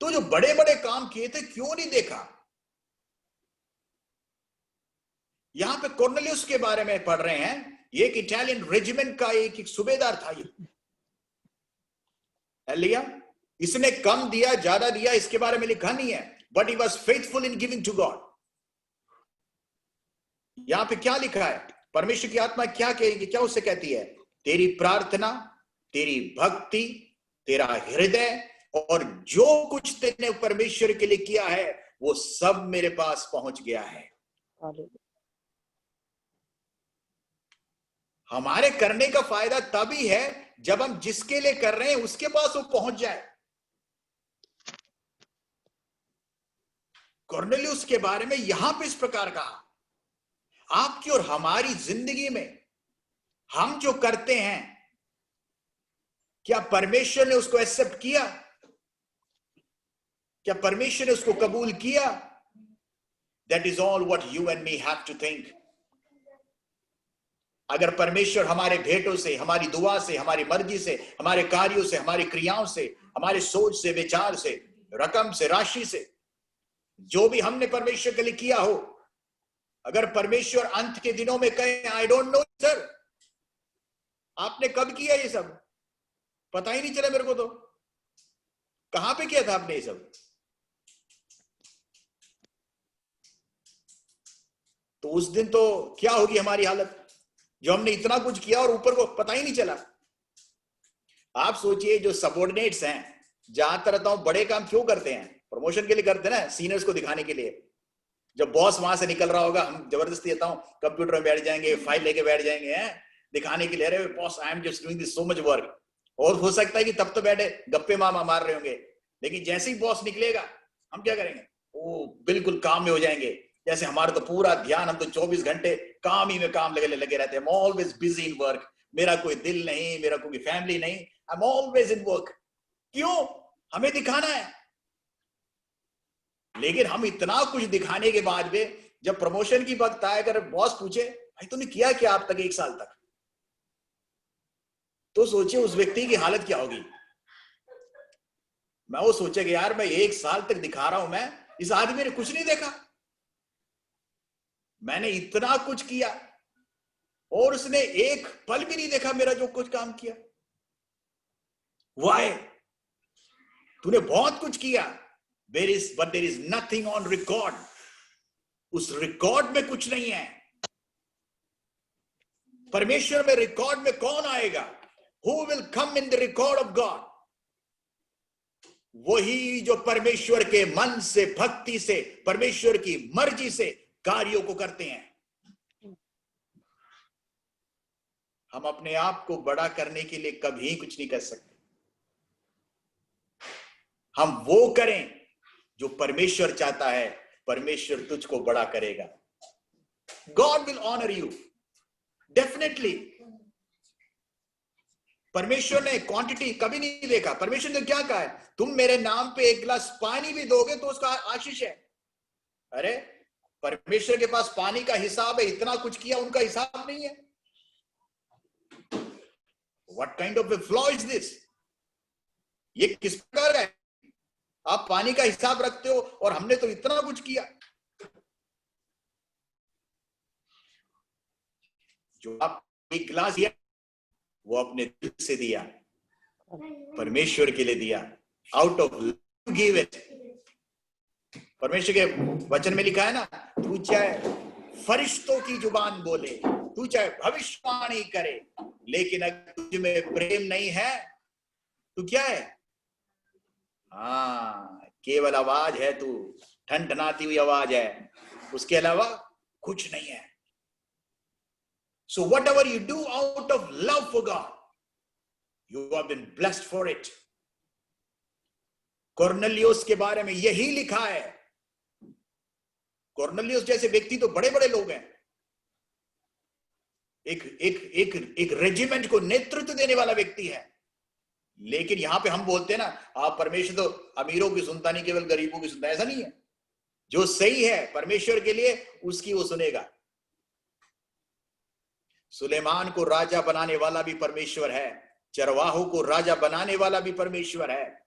तो जो बड़े बड़े काम किए थे क्यों नहीं देखा? यहां पे कॉर्नेलियस के बारे में पढ़ रहे हैं, ये एक इटालियन रेजिमेंट का एक सूबेदार था। ये लिया, इसने कम दिया ज्यादा दिया इसके बारे में लिखा नहीं है, but he was faithful in giving to God. यहां पे क्या लिखा है? परमेश्वर की आत्मा क्या कहेगी, क्या उससे कहती है? तेरी प्रार्थना, तेरी भक्ति, तेरा हृदय और जो कुछ तेने परमेश्वर के लिए किया है वो सब मेरे पास पहुंच गया है। हमारे करने का फायदा तभी है जब हम जिसके लिए कर रहे हैं उसके पास वो पहुंच जाए। कॉर्नेलियस के बारे में यहां पे इस प्रकार कहा, आपकी और हमारी जिंदगी में हम जो करते हैं क्या परमेश्वर ने उसको एक्सेप्ट किया? क्या परमेश्वर ने उसको कबूल किया? That is all what you and me have to think. अगर परमेश्वर हमारे भेंटों से, हमारी दुआ से, हमारी मर्जी से, हमारे कार्यों से, हमारी क्रियाओं से, हमारे सोच से, विचार से, रकम से, राशि से, जो भी हमने परमेश्वर के लिए किया हो, अगर परमेश्वर अंत के दिनों में कहे, आई डोंट नो सर, आपने कब किया ये सब, पता ही नहीं चला मेरे को, तो कहां पे किया था आपने ये सब, तो उस दिन तो क्या होगी हमारी हालत, जो हमने इतना कुछ किया और ऊपर को पता ही नहीं चला। आप सोचिए, जो सबऑर्डिनेट्स हैं, जहां रहता हूं, बड़े काम क्यों करते हैं? प्रमोशन के लिए करते हैं ना, सीनियर्स को दिखाने के लिए। जब बॉस वहां से निकल रहा होगा, हम जबरदस्ती आता हूं कंप्यूटर में बैठ जाएंगे, फाइल लेके बैठ जाएंगे, हैं दिखाने के लिए, अरे boss I am just doing this so much work. और हो सकता है कि तब तो बैठे गप्पे मामा मार रहे होंगे, लेकिन जैसे ही बॉस निकलेगा हम क्या करेंगे? वो बिल्कुल काम में हो जाएंगे, जैसे हमारा तो पूरा ध्यान, हम तो 24 घंटे काम ही में काम लगे रहते हैं। ऑलवेज बिजी इन वर्क, मेरा कोई दिल नहीं, मेरा कोई फैमिली नहीं, I am always in work. क्यों? हमें दिखाना है। लेकिन हम इतना कुछ दिखाने के बाद भी जब प्रमोशन की वक्त आए, अगर बॉस पूछे, भाई तूने किया क्या आप तक 1 साल तक, तो सोचिए उस व्यक्ति की हालत क्या होगी। मैं वो सोचेगा, यार मैं 1 साल तक दिखा रहा हूं, मैं इस आदमी ने कुछ नहीं देखा, मैंने इतना कुछ किया और उसने एक पल भी नहीं देखा मेरा जो कुछ काम किया। वाई? तूने बहुत कुछ किया, but there is nothing on record। उस रिकॉर्ड में कुछ नहीं है। परमेश्वर में रिकॉर्ड में कौन आएगा? Who will come in the record of God? वही जो परमेश्वर के मन से, भक्ति से, परमेश्वर की मर्जी से कार्यों को करते हैं। हम अपने आप को बड़ा करने के लिए कभी कुछ नहीं कर सकते। हम वो करें जो परमेश्वर चाहता है, परमेश्वर तुझको बड़ा करेगा। God will honor you definitely। परमेश्वर ने क्वांटिटी कभी नहीं देखा। परमेश्वर ने क्या कहा है? तुम मेरे नाम पे 1 गिलास पानी भी दोगे तो उसका आशीष है। अरे परमेश्वर के पास पानी का हिसाब है, इतना कुछ किया, उनका हिसाब नहीं है। What kind of a flaw is this? ये किस प्रकार का है? आप पानी का हिसाब रखते हो और हमने तो इतना कुछ किया। जो आप एक गिलास दिया वो अपने दिल से दिया, परमेश्वर के लिए दिया, out of love give it. परमेश्वर के वचन में लिखा है ना, तू चाहे फरिश्तों की जुबान बोले, तू चाहे भविष्यवाणी करे, लेकिन अगर तुझ में प्रेम नहीं है तो क्या है? हाँ, केवल आवाज है, तू ठनठनाती हुई आवाज है, उसके अलावा कुछ नहीं है। So whatever you do out of love for God, you have been blessed for it. Cornelius के बारे में यही लिखा है। कॉर्नेलियस जैसे व्यक्ति तो बड़े बड़े लोग हैं, एक रेजिमेंट को नेतृत्व देने वाला व्यक्ति है, लेकिन यहां पे हम बोलते हैं ना, आप परमेश्वर तो अमीरों की सुनता नहीं, केवल गरीबों की सुनता है। ऐसा नहीं है। जो सही है परमेश्वर के लिए, उसकी वो सुनेगा। सुलेमान को राजा बनाने वाला भी परमेश्वर है, चरवाहों को राजा बनाने वाला भी परमेश्वर है।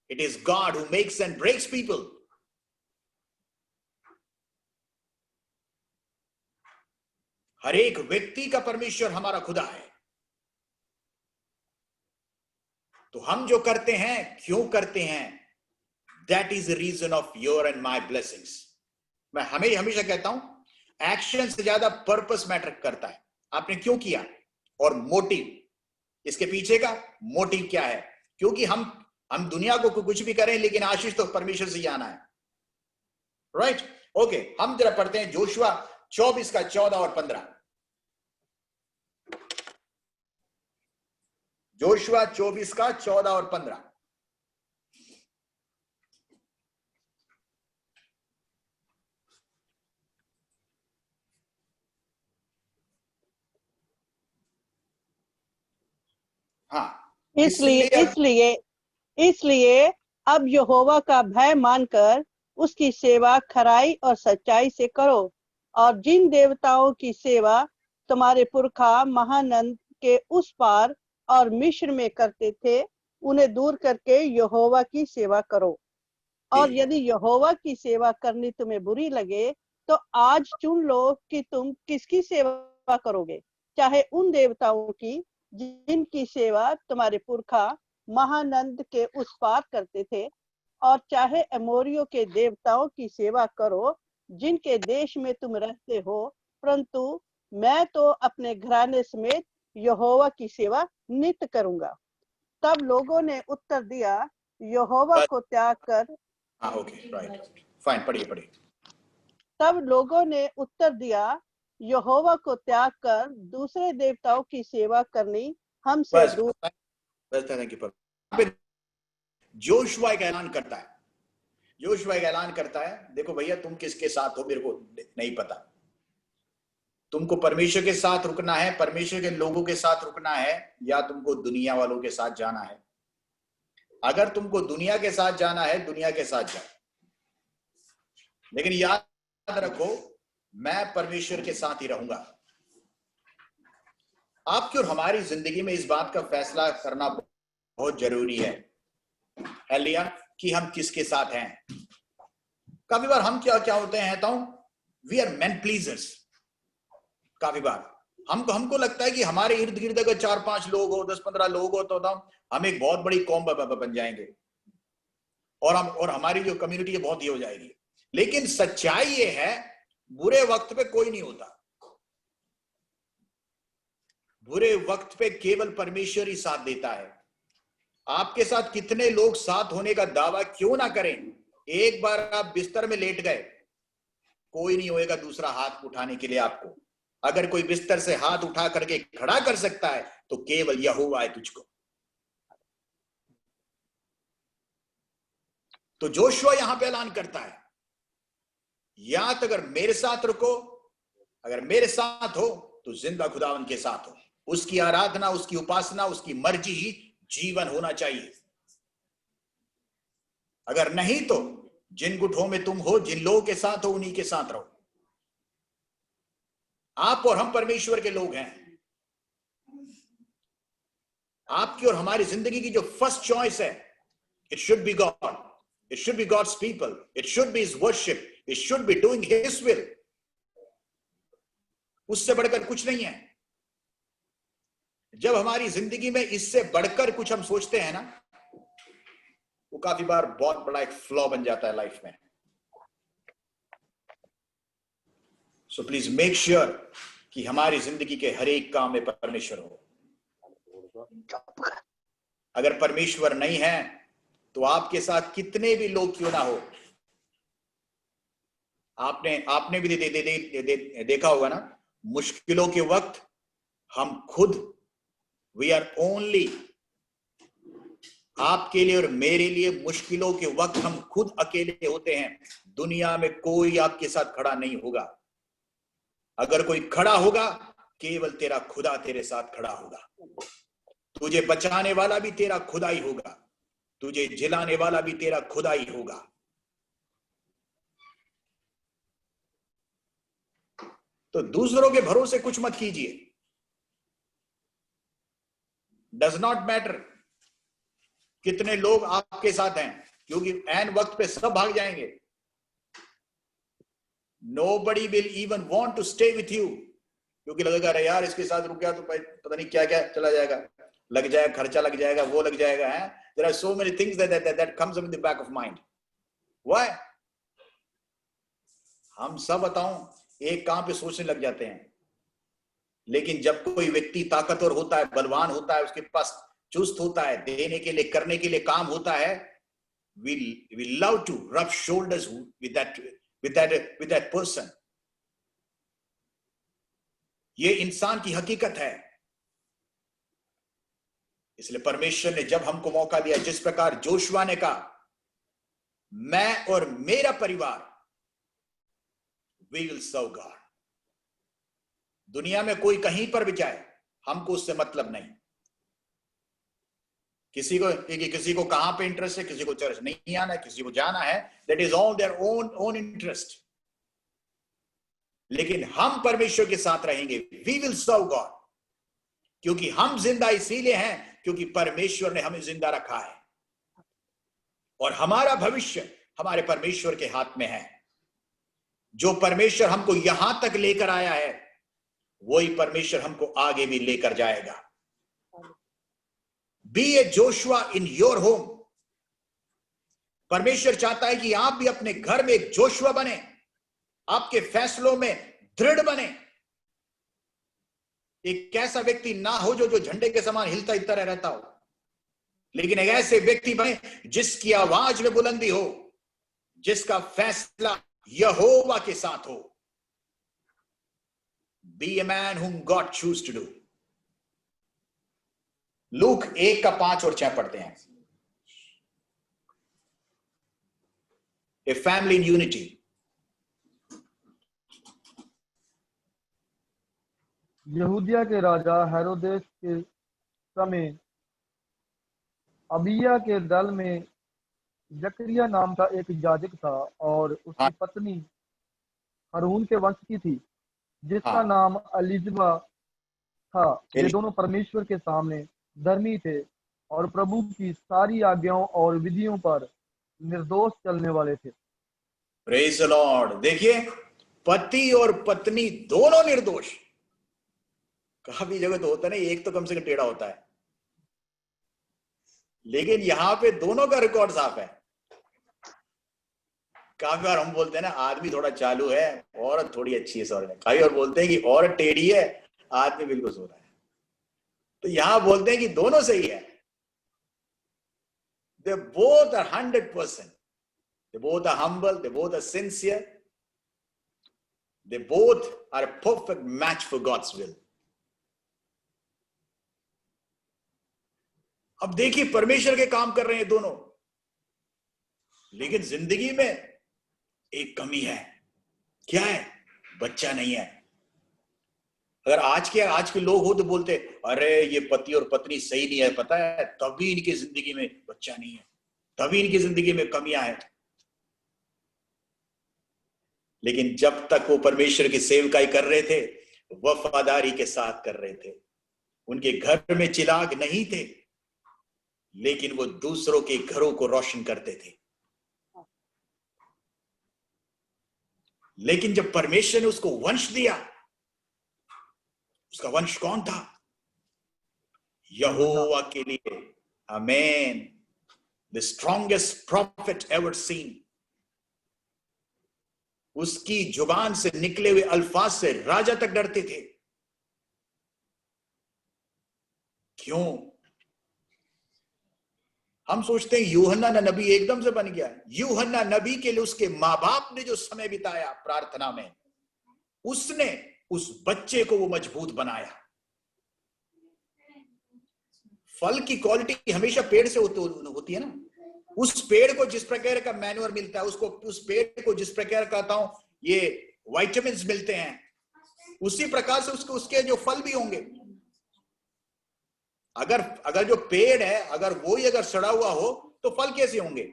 It is God who makes and breaks people. हर एक व्यक्ति का परमेश्वर हमारा खुदा है। तो हम जो करते हैं, क्यों करते हैं, that is the reason of your and my blessings. मैं हमेशा कहता हूं, एक्शन से ज्यादा पर्पस मैटर करता है। आपने क्यों किया और मोटिव, इसके पीछे का मोटिव क्या है। क्योंकि हम दुनिया को कुछ भी करें, लेकिन आशीष तो परमेश्वर से ही आना है। Right, okay. हम जरा पढ़ते हैं जोशुआ 24 का 14 और 15। जोशुआ 24 का 14 और 15। हाँ, इसलिए अब यहोवा का भय मानकर उसकी सेवा खराई और सच्चाई से करो, और जिन देवताओं की सेवा तुम्हारे पुरखा महानंद के उस पार और मिस्र में करते थे, उन्हें दूर करके यहोवा की सेवा करो। और यदि यहोवा की सेवा करनी तुम्हें बुरी लगे, तो आज चुन लो कि तुम किसकी सेवा करोगे, चाहे उन देवताओं की जिनकी सेवा तुम्हारे पुरखा महानंद के उस पार करते थे, और चाहे अमोरियों के देवताओं की सेवा करो जिनके देश में तुम रहते हो, परंतु मैं तो अपने घराने समेत यहोवा की सेवा नित्य करूंगा। तब लोगों ने उत्तर दिया, यहोवा को त्याग कर। ओके, राइट, फाइन, पढ़िए। तब लोगों ने उत्तर दिया, यहोवा को त्याग कर दूसरे देवताओं की सेवा करनी हमसे दूर। जोशुआ एक ऐलान करता है। जोशुआ एक ऐलान करता है, देखो भैया, तुम किसके साथ हो मेरे को नहीं पता। तुमको परमेश्वर के साथ रुकना है, परमेश्वर के लोगों के साथ रुकना है, या तुमको दुनिया वालों के साथ जाना है। अगर तुमको दुनिया के साथ जाना है, दुनिया के साथ जाओ, लेकिन याद रखो, मैं परमेश्वर के साथ ही रहूंगा। आपकी और हमारी जिंदगी में इस बात का फैसला करना बहुत जरूरी है, हालेलुया, कि हम किसके साथ हैं। काफी बार हम क्या होते हैं, वी आर मैन प्लीजर्स। काफी बार हमको लगता है कि हमारे इर्द गिर्द अगर 4-5 लोग हो, 10-15 लोग हो, तो हम एक बहुत बड़ी कौम बन जाएंगे, और हमारी जो कम्युनिटी है बहुत ही हो जाएगी। लेकिन सच्चाई ये है, बुरे वक्त पे कोई नहीं होता। बुरे वक्त पे केवल परमेश्वर ही साथ देता है। आपके साथ कितने लोग साथ होने का दावा क्यों ना करें, एक बार आप बिस्तर में लेट गए, कोई नहीं होएगा दूसरा हाथ उठाने के लिए आपको। अगर कोई बिस्तर से हाथ उठा करके खड़ा कर सकता है, तो केवल यहोवा है तुझको। तो जोशुआ यहां पे ऐलान करता है, या तो अगर मेरे साथ रुको, अगर मेरे साथ हो तो जिंदा खुदावन के साथ हो। उसकी आराधना, उसकी उपासना, उसकी मर्जी ही जीवन होना चाहिए। अगर नहीं तो जिन गुठों में तुम हो, जिन लोगों के साथ हो, उन्हीं के साथ रहो। आप और हम परमेश्वर के लोग हैं। आपकी और हमारी जिंदगी की जो फर्स्ट चॉइस है, it should be God, it should be God's people, it should be his worship, it should be doing his will. उससे बढ़कर कुछ नहीं है। जब हमारी जिंदगी में इससे बढ़कर कुछ हम सोचते हैं ना, वो काफी बार बहुत बड़ा एक फ्लॉ बन जाता है लाइफ में। सो प्लीज मेक श्योर कि हमारी जिंदगी के हर एक काम में परमेश्वर हो। अगर परमेश्वर नहीं है तो आपके साथ कितने भी लोग क्यों ना हो, आपने भी देखा होगा ना, मुश्किलों के वक्त हम खुद, वी आर ओनली, आपके लिए और मेरे लिए मुश्किलों के वक्त हम खुद अकेले होते हैं। दुनिया में कोई आपके साथ खड़ा नहीं होगा। अगर कोई खड़ा होगा, केवल तेरा खुदा तेरे साथ खड़ा होगा। तुझे बचाने वाला भी तेरा खुदा ही होगा, तुझे जिलाने वाला भी तेरा खुदा ही होगा। तो दूसरों के भरोसे कुछ मत कीजिए। डज नॉट मैटर कितने लोग आपके साथ हैं, क्योंकि ऐन वक्त पे सब भाग जाएंगे। Nobody will even want to stay with you, क्योंकि लगेगा अरे यार इसके साथ रुक गया तो पता नहीं क्या क्या चला जाएगा, लग जाएगा, खर्चा लग जाएगा, वो लग जाएगा है। There are so many things that comes up in the back of mind. Why? हम सब बताऊं, एक काम पे सोचने लग जाते हैं, लेकिन जब कोई व्यक्ति ताकतवर होता है, बलवान होता है, उसके पास चुस्त होता है, देने के लिए, करने के लिए काम होता है, we love to rub shoulders with that person. ये इंसान की हकीकत है। इसलिए परमेश्वर ने जब हमको मौका दिया, जिस प्रकार जोशुआ ने कहा, मैं और मेरा परिवार we will serve God. दुनिया में कोई कहीं पर भी जाए, हमको उससे मतलब नहीं। किसी को कहां पे इंटरेस्ट है, किसी को चर्च नहीं आना है, किसी को जाना है, that is all their own interest. लेकिन हम परमेश्वर के साथ रहेंगे, we will serve God, क्योंकि हम जिंदा इसीलिए हैं क्योंकि परमेश्वर ने हमें जिंदा रखा है, और हमारा भविष्य हमारे परमेश्वर के हाथ में है। जो परमेश्वर हमको यहां तक लेकर आया है, वही परमेश्वर हमको आगे भी लेकर जाएगा। Be a Joshua in your home. परमेश्वर चाहता है कि आप भी अपने घर में एक जोशुआ बने, आपके फैसलों में दृढ़ बने। एक ऐसा व्यक्ति ना हो जो झंडे के समान हिलता हिलता रहता हो, लेकिन एक ऐसे व्यक्ति बने जिसकी आवाज में बुलंदी हो, जिसका फैसला यहोवा के साथ हो। Be a man whom God choose to do. Look 1:5 और 6 पढ़ते हैं। A family in unity. यहूदिया के राजा हेरोदेस के समय अबिया के दल में जकरिया नाम का एक याजक था, और उसकी पत्नी हारून के वंश की थी, जिसका नाम एलिजबा था। ये दोनों परमेश्वर के सामने धर्मी थे और प्रभु की सारी आज्ञाओं और विधियों पर निर्दोष चलने वाले थे। Praise the Lord. देखिए, पति और पत्नी दोनों निर्दोष। काफी जगह तो होता नहीं, एक तो कम से कम टेढ़ा होता है, लेकिन यहां पे दोनों का रिकॉर्ड साफ है। काफी बार हम बोलते हैं ना, आदमी थोड़ा चालू है, औरत थोड़ी अच्छी है सॉरी, काफी और बोलते हैं कि औरत टेढ़ी है, आदमी बिल्कुल सो रहा है। तो यहां बोलते हैं कि दोनों सही है। They both are 100%. They both are humble. They both are sincere. They both are a perfect match for God's will. अब देखिए, परमेश्वर के काम कर रहे हैं दोनों, लेकिन जिंदगी में एक कमी है। क्या है? बच्चा नहीं है। अगर आज के लोग हो तो बोलते, अरे ये पति और पत्नी सही नहीं है, पता है, तभी इनकी जिंदगी में बच्चा नहीं है, तभी इनकी जिंदगी में कमियां हैं। लेकिन जब तक वो परमेश्वर की सेवकाई कर रहे थे, वफादारी के साथ कर रहे थे। उनके घर में चिराग नहीं थे, लेकिन वो दूसरों के घरों को रोशन करते थे। लेकिन जब परमेश्वर ने उसको वंश दिया, उसका वंश कौन था? यहोवा के लिए। आमीन। The strongest profit ever seen. उसकी जुबान से निकले हुए अल्फाज से राजा तक डरते थे। क्यों? हम सोचते हैं यूहन्ना नबी एकदम से बन गया। यूहन्ना नबी के लिए उसके माँ बाप ने जो समय बिताया प्रार्थना में, उसने उस बच्चे को वो मजबूत बनाया। फल की क्वालिटी हमेशा पेड़ से होती है ना। उस पेड़ को जिस प्रकार का मैन्योर मिलता है, उसको उस पेड़ को जिस प्रकार कहता हूं ये विटामिन्स मिलते हैं, उसी प्रकार से उसके जो फल भी होंगे। अगर जो पेड़ है, अगर वो ही अगर सड़ा हुआ हो तो फल कैसे होंगे?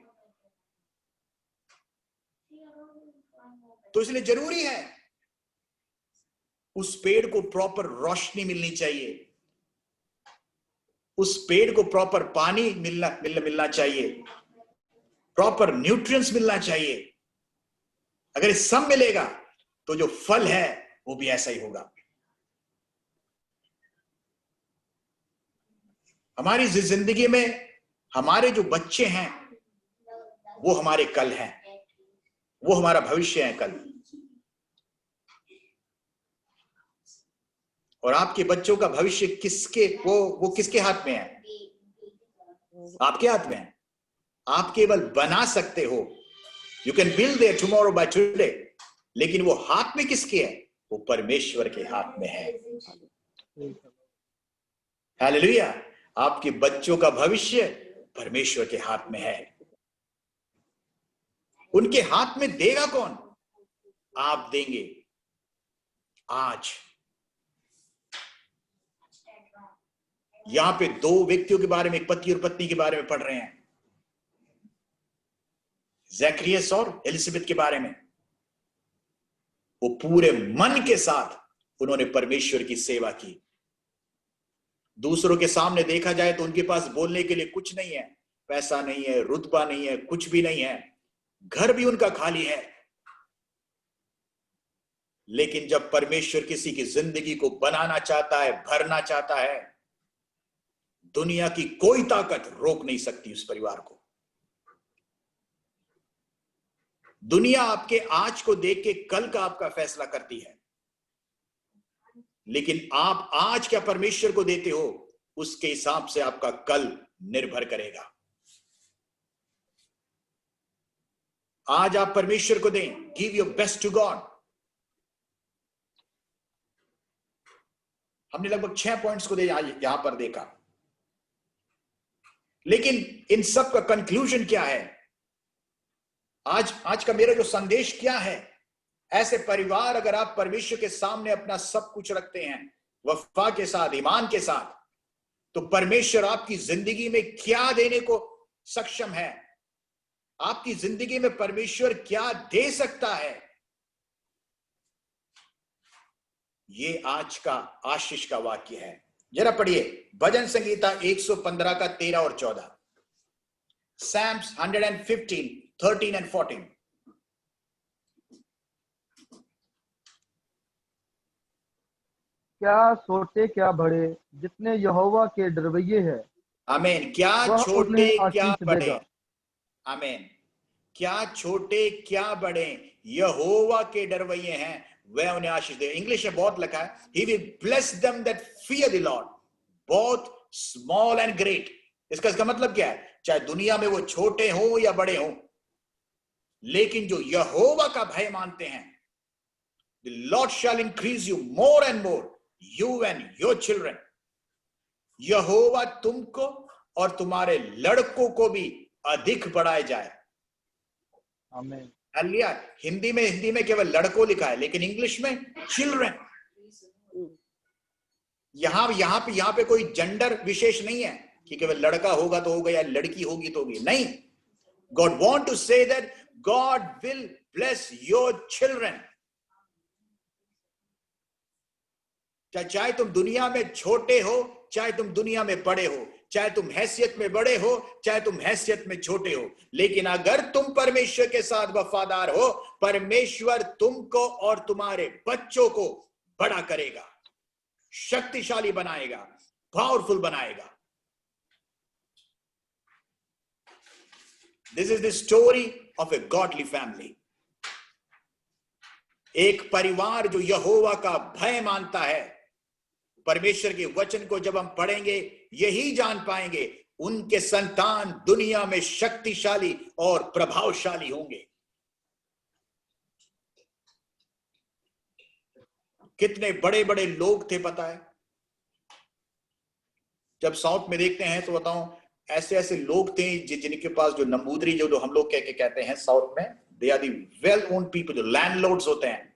तो इसलिए जरूरी है उस पेड़ को प्रॉपर रोशनी मिलनी चाहिए, उस पेड़ को प्रॉपर पानी मिलना चाहिए, प्रॉपर न्यूट्रिएंट्स मिलना चाहिए। अगर ये सब मिलेगा तो जो फल है वो भी ऐसा ही होगा। हमारी जिंदगी में हमारे जो बच्चे हैं वो हमारे कल हैं, वो हमारा भविष्य है कल। और आपके बच्चों का भविष्य किसके वो किसके हाथ में है? आपके हाथ में है। आप केवल बना सकते हो, you can build their tomorrow by today, लेकिन वो हाथ में किसके है? वो परमेश्वर के हाथ में है। हालेलुया। आपके बच्चों का भविष्य परमेश्वर के हाथ में है। उनके हाथ में देगा कौन? आप देंगे। आज यहां पे दो व्यक्तियों के बारे में, एक पति और पत्नी के बारे में पढ़ रहे हैं, ज़करियस और एलिजाबेथ के बारे में। वो पूरे मन के साथ उन्होंने परमेश्वर की सेवा की। दूसरों के सामने देखा जाए तो उनके पास बोलने के लिए कुछ नहीं है, पैसा नहीं है, रुतबा नहीं है, कुछ भी नहीं है, घर भी उनका खाली है। लेकिन जब परमेश्वर किसी की जिंदगी को बनाना चाहता है, भरना चाहता है, दुनिया की कोई ताकत रोक नहीं सकती उस परिवार को। दुनिया आपके आज को देख के कल का आपका फैसला करती है, लेकिन आप आज क्या परमेश्वर को देते हो, उसके हिसाब से आपका कल निर्भर करेगा। आज आप परमेश्वर को दें, give your best to God. हमने लगभग 6 पॉइंट्स को यहां पर देखा, लेकिन इन सब का कंक्लूजन क्या है? आज का मेरा जो संदेश क्या है? ऐसे परिवार अगर आप परमेश्वर के सामने अपना सब कुछ रखते हैं, वफा के साथ, ईमान के साथ, तो परमेश्वर आपकी जिंदगी में क्या देने को सक्षम है? आपकी जिंदगी में परमेश्वर क्या दे सकता है? ये आज का आशीष का वाक्य है। जरा पढ़िए भजन संगीता 115 का 13 और 14। Psalms 115, 13 and 14। क्या छोटे क्या बड़े जितने यहोवा के डरवैये हैं, आमीन। क्या वह छोटे उन्हें क्या आशीष बड़े, देगा। आमीन। क्या छोटे क्या बड़े यहोवा के डरवैये हैं, वह उन्हें आशीष दे। इंग्लिश में बहुत लिखा है, he will bless them that fear the Lord, both small and great। इसका मतलब क्या है? चाहे दुनिया में वो छोटे हो या बड़े हो, लेकिन जो यहोवा का भय मानते हैं, the Lord shall increase you more and more, you and your children। यहोवा तुमको और तुम्हारे लड़कों को भी अधिक बढ़ाए जाए। आमीन। हालेलुया। हिंदी में केवल लड़कों लिखा है, लेकिन इंग्लिश में चिल्ड्रन। यहां पे कोई जेंडर विशेष नहीं है कि केवल लड़का होगा तो होगा या लड़की होगी तो होगी। नहीं, God want to say that God will bless your children. चाहे तुम दुनिया में छोटे हो, चाहे तुम दुनिया में बड़े हो, चाहे तुम हैसियत में बड़े हो, चाहे तुम हैसियत में छोटे हो, लेकिन अगर तुम परमेश्वर के साथ वफादार हो, परमेश्वर तुमको और तुम्हारे बच्चों को बड़ा करेगा, शक्तिशाली बनाएगा, पावरफुल बनाएगा। This is the story of a godly family. एक परिवार जो यहोवा का भय मानता है। परमेश्वर के वचन को जब हम पढ़ेंगे, यही जान पाएंगे उनके संतान दुनिया में शक्तिशाली और प्रभावशाली होंगे। कितने बड़े बड़े लोग थे पता है। जब साउथ में देखते हैं तो बताऊं, ऐसे ऐसे लोग थे जिनके पास जो नंबूदरी जो हम लोग कहते हैं साउथ में, they are the well own people, जो लैंडलॉर्ड्स होते हैं,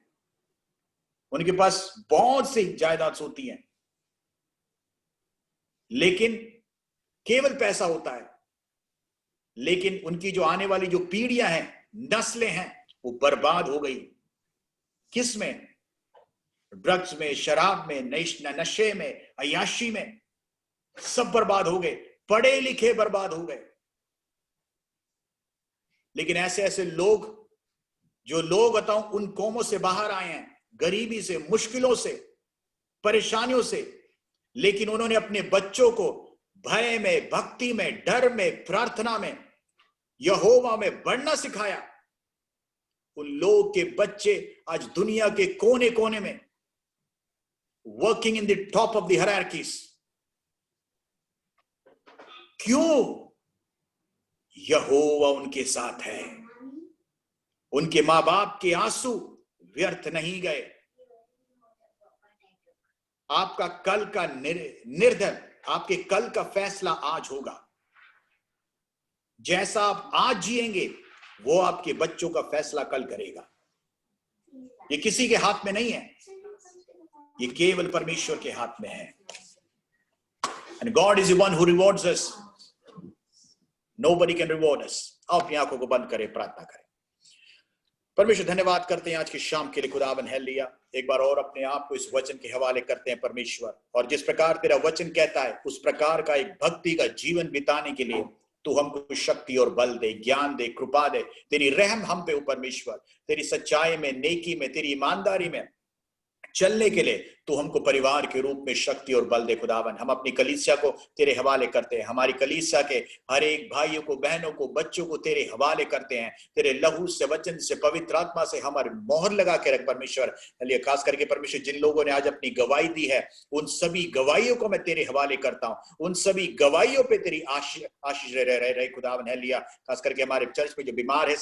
उनके पास बहुत सी जायदाद होती हैं, लेकिन केवल पैसा होता है, लेकिन उनकी जो आने वाली जो पीढ़ियां हैं, नस्लें हैं, वो बर्बाद हो गई। किस में? ड्रग्स में, शराब में, नशे में, अय्याशी में, सब बर्बाद हो गए। पढ़े लिखे बर्बाद हो गए। लेकिन ऐसे ऐसे लोग, जो लोग बताऊं उन कौमों से बाहर आए हैं, गरीबी से, मुश्किलों से, परेशानियों से, लेकिन उन्होंने अपने बच्चों को भय में, भक्ति में, डर में, प्रार्थना में, यहोवा में बढ़ना सिखाया। उन लोग के बच्चे आज दुनिया के कोने कोने में working in the top of the hierarchies. क्यों? यहोवा उनके साथ है। उनके मां बाप के आंसू व्यर्थ नहीं गए। आपका कल का निर्धन, आपके कल का फैसला आज होगा। जैसा आप आज जिएंगे, वो आपके बच्चों का फैसला कल करेगा। ये किसी के हाथ में नहीं है, ये केवल परमेश्वर के हाथ में है। And God is the one who rewards us. Nobody can reward us. आप अपनी आंखों को बंद करें, प्रार्थना करें। परमेश्वर, धन्यवाद करते हैं आज की शाम के लिए खुदावन हालेलुया। एक बार और अपने आप को इस वचन के हवाले करते हैं परमेश्वर, और जिस प्रकार तेरा वचन कहता है उस प्रकार का एक भक्ति का जीवन बिताने के लिए तू हमको शक्ति और बल दे, ज्ञान दे, कृपा दे। तेरी रहम हम पे हो परमेश्वर। तेरी सच्चाई में, नेकी में, तेरी ईमानदारी में चलने के लिए तू हमको परिवार के रूप में शक्ति और बल दे खुदावन। हम अपनी कलीसिया को तेरे हवाले करते हैं। हमारी कलीसिया के हर एक भाइयों को, बहनों को, बच्चों को तेरे हवाले करते हैं। तेरे लहू से, वचन से, पवित्र आत्मा से हमारे मोहर लगा के रख परमेश्वर। लिए खास करके परमेश्वर जिन लोगों ने आज अपनी गवाही दी है, उन सभी गवाहियों को मैं तेरे हवाले करता हूँ। उन सभी गवाहियों पे तेरी आशीष रहे खुदावन है लिया। खास करके हमारे चर्च में जो बीमार है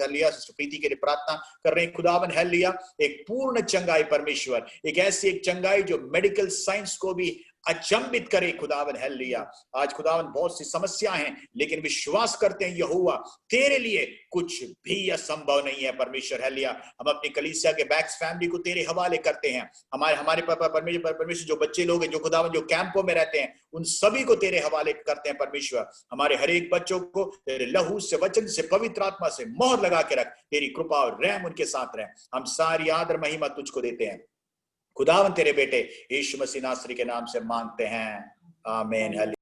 लिया, सिस्टर प्रीति के लिए प्रार्थना कर रहे हैं खुदावन है लिया। एक पूर्ण चंगाई परमेश्वर, एक ऐसी एक चंगाई जो मेडिकल साइंस को भी अचंभित करे खुदावन हालेलुया। आज खुदावन बहुत सी समस्या हैं, लेकिन विश्वास करते हैं यहोवा तेरे लिए कुछ भी असंभव नहीं है परमेश्वर हालेलुया। हम अपनी कलीसिया के बैक्स फैमिली को तेरे हवाले करते हैं। हमारे परमेश्वर जो बच्चे लोग हैं, जो खुदावन जो कैंपों में रहते हैं, उन सभी को तेरे हवाले करते हैं परमेश्वर। हमारे हर एक बच्चों को तेरे लहू से, वचन से, पवित्र आत्मा से मोहर लगा के रख। तेरी कृपा और रहम उनके साथ रहे। हम सारी आदर महिमा तुझको देते हैं खुदावन। तेरे बेटे यीशु मसीह नासरी के नाम से मांगते हैं, आमीन।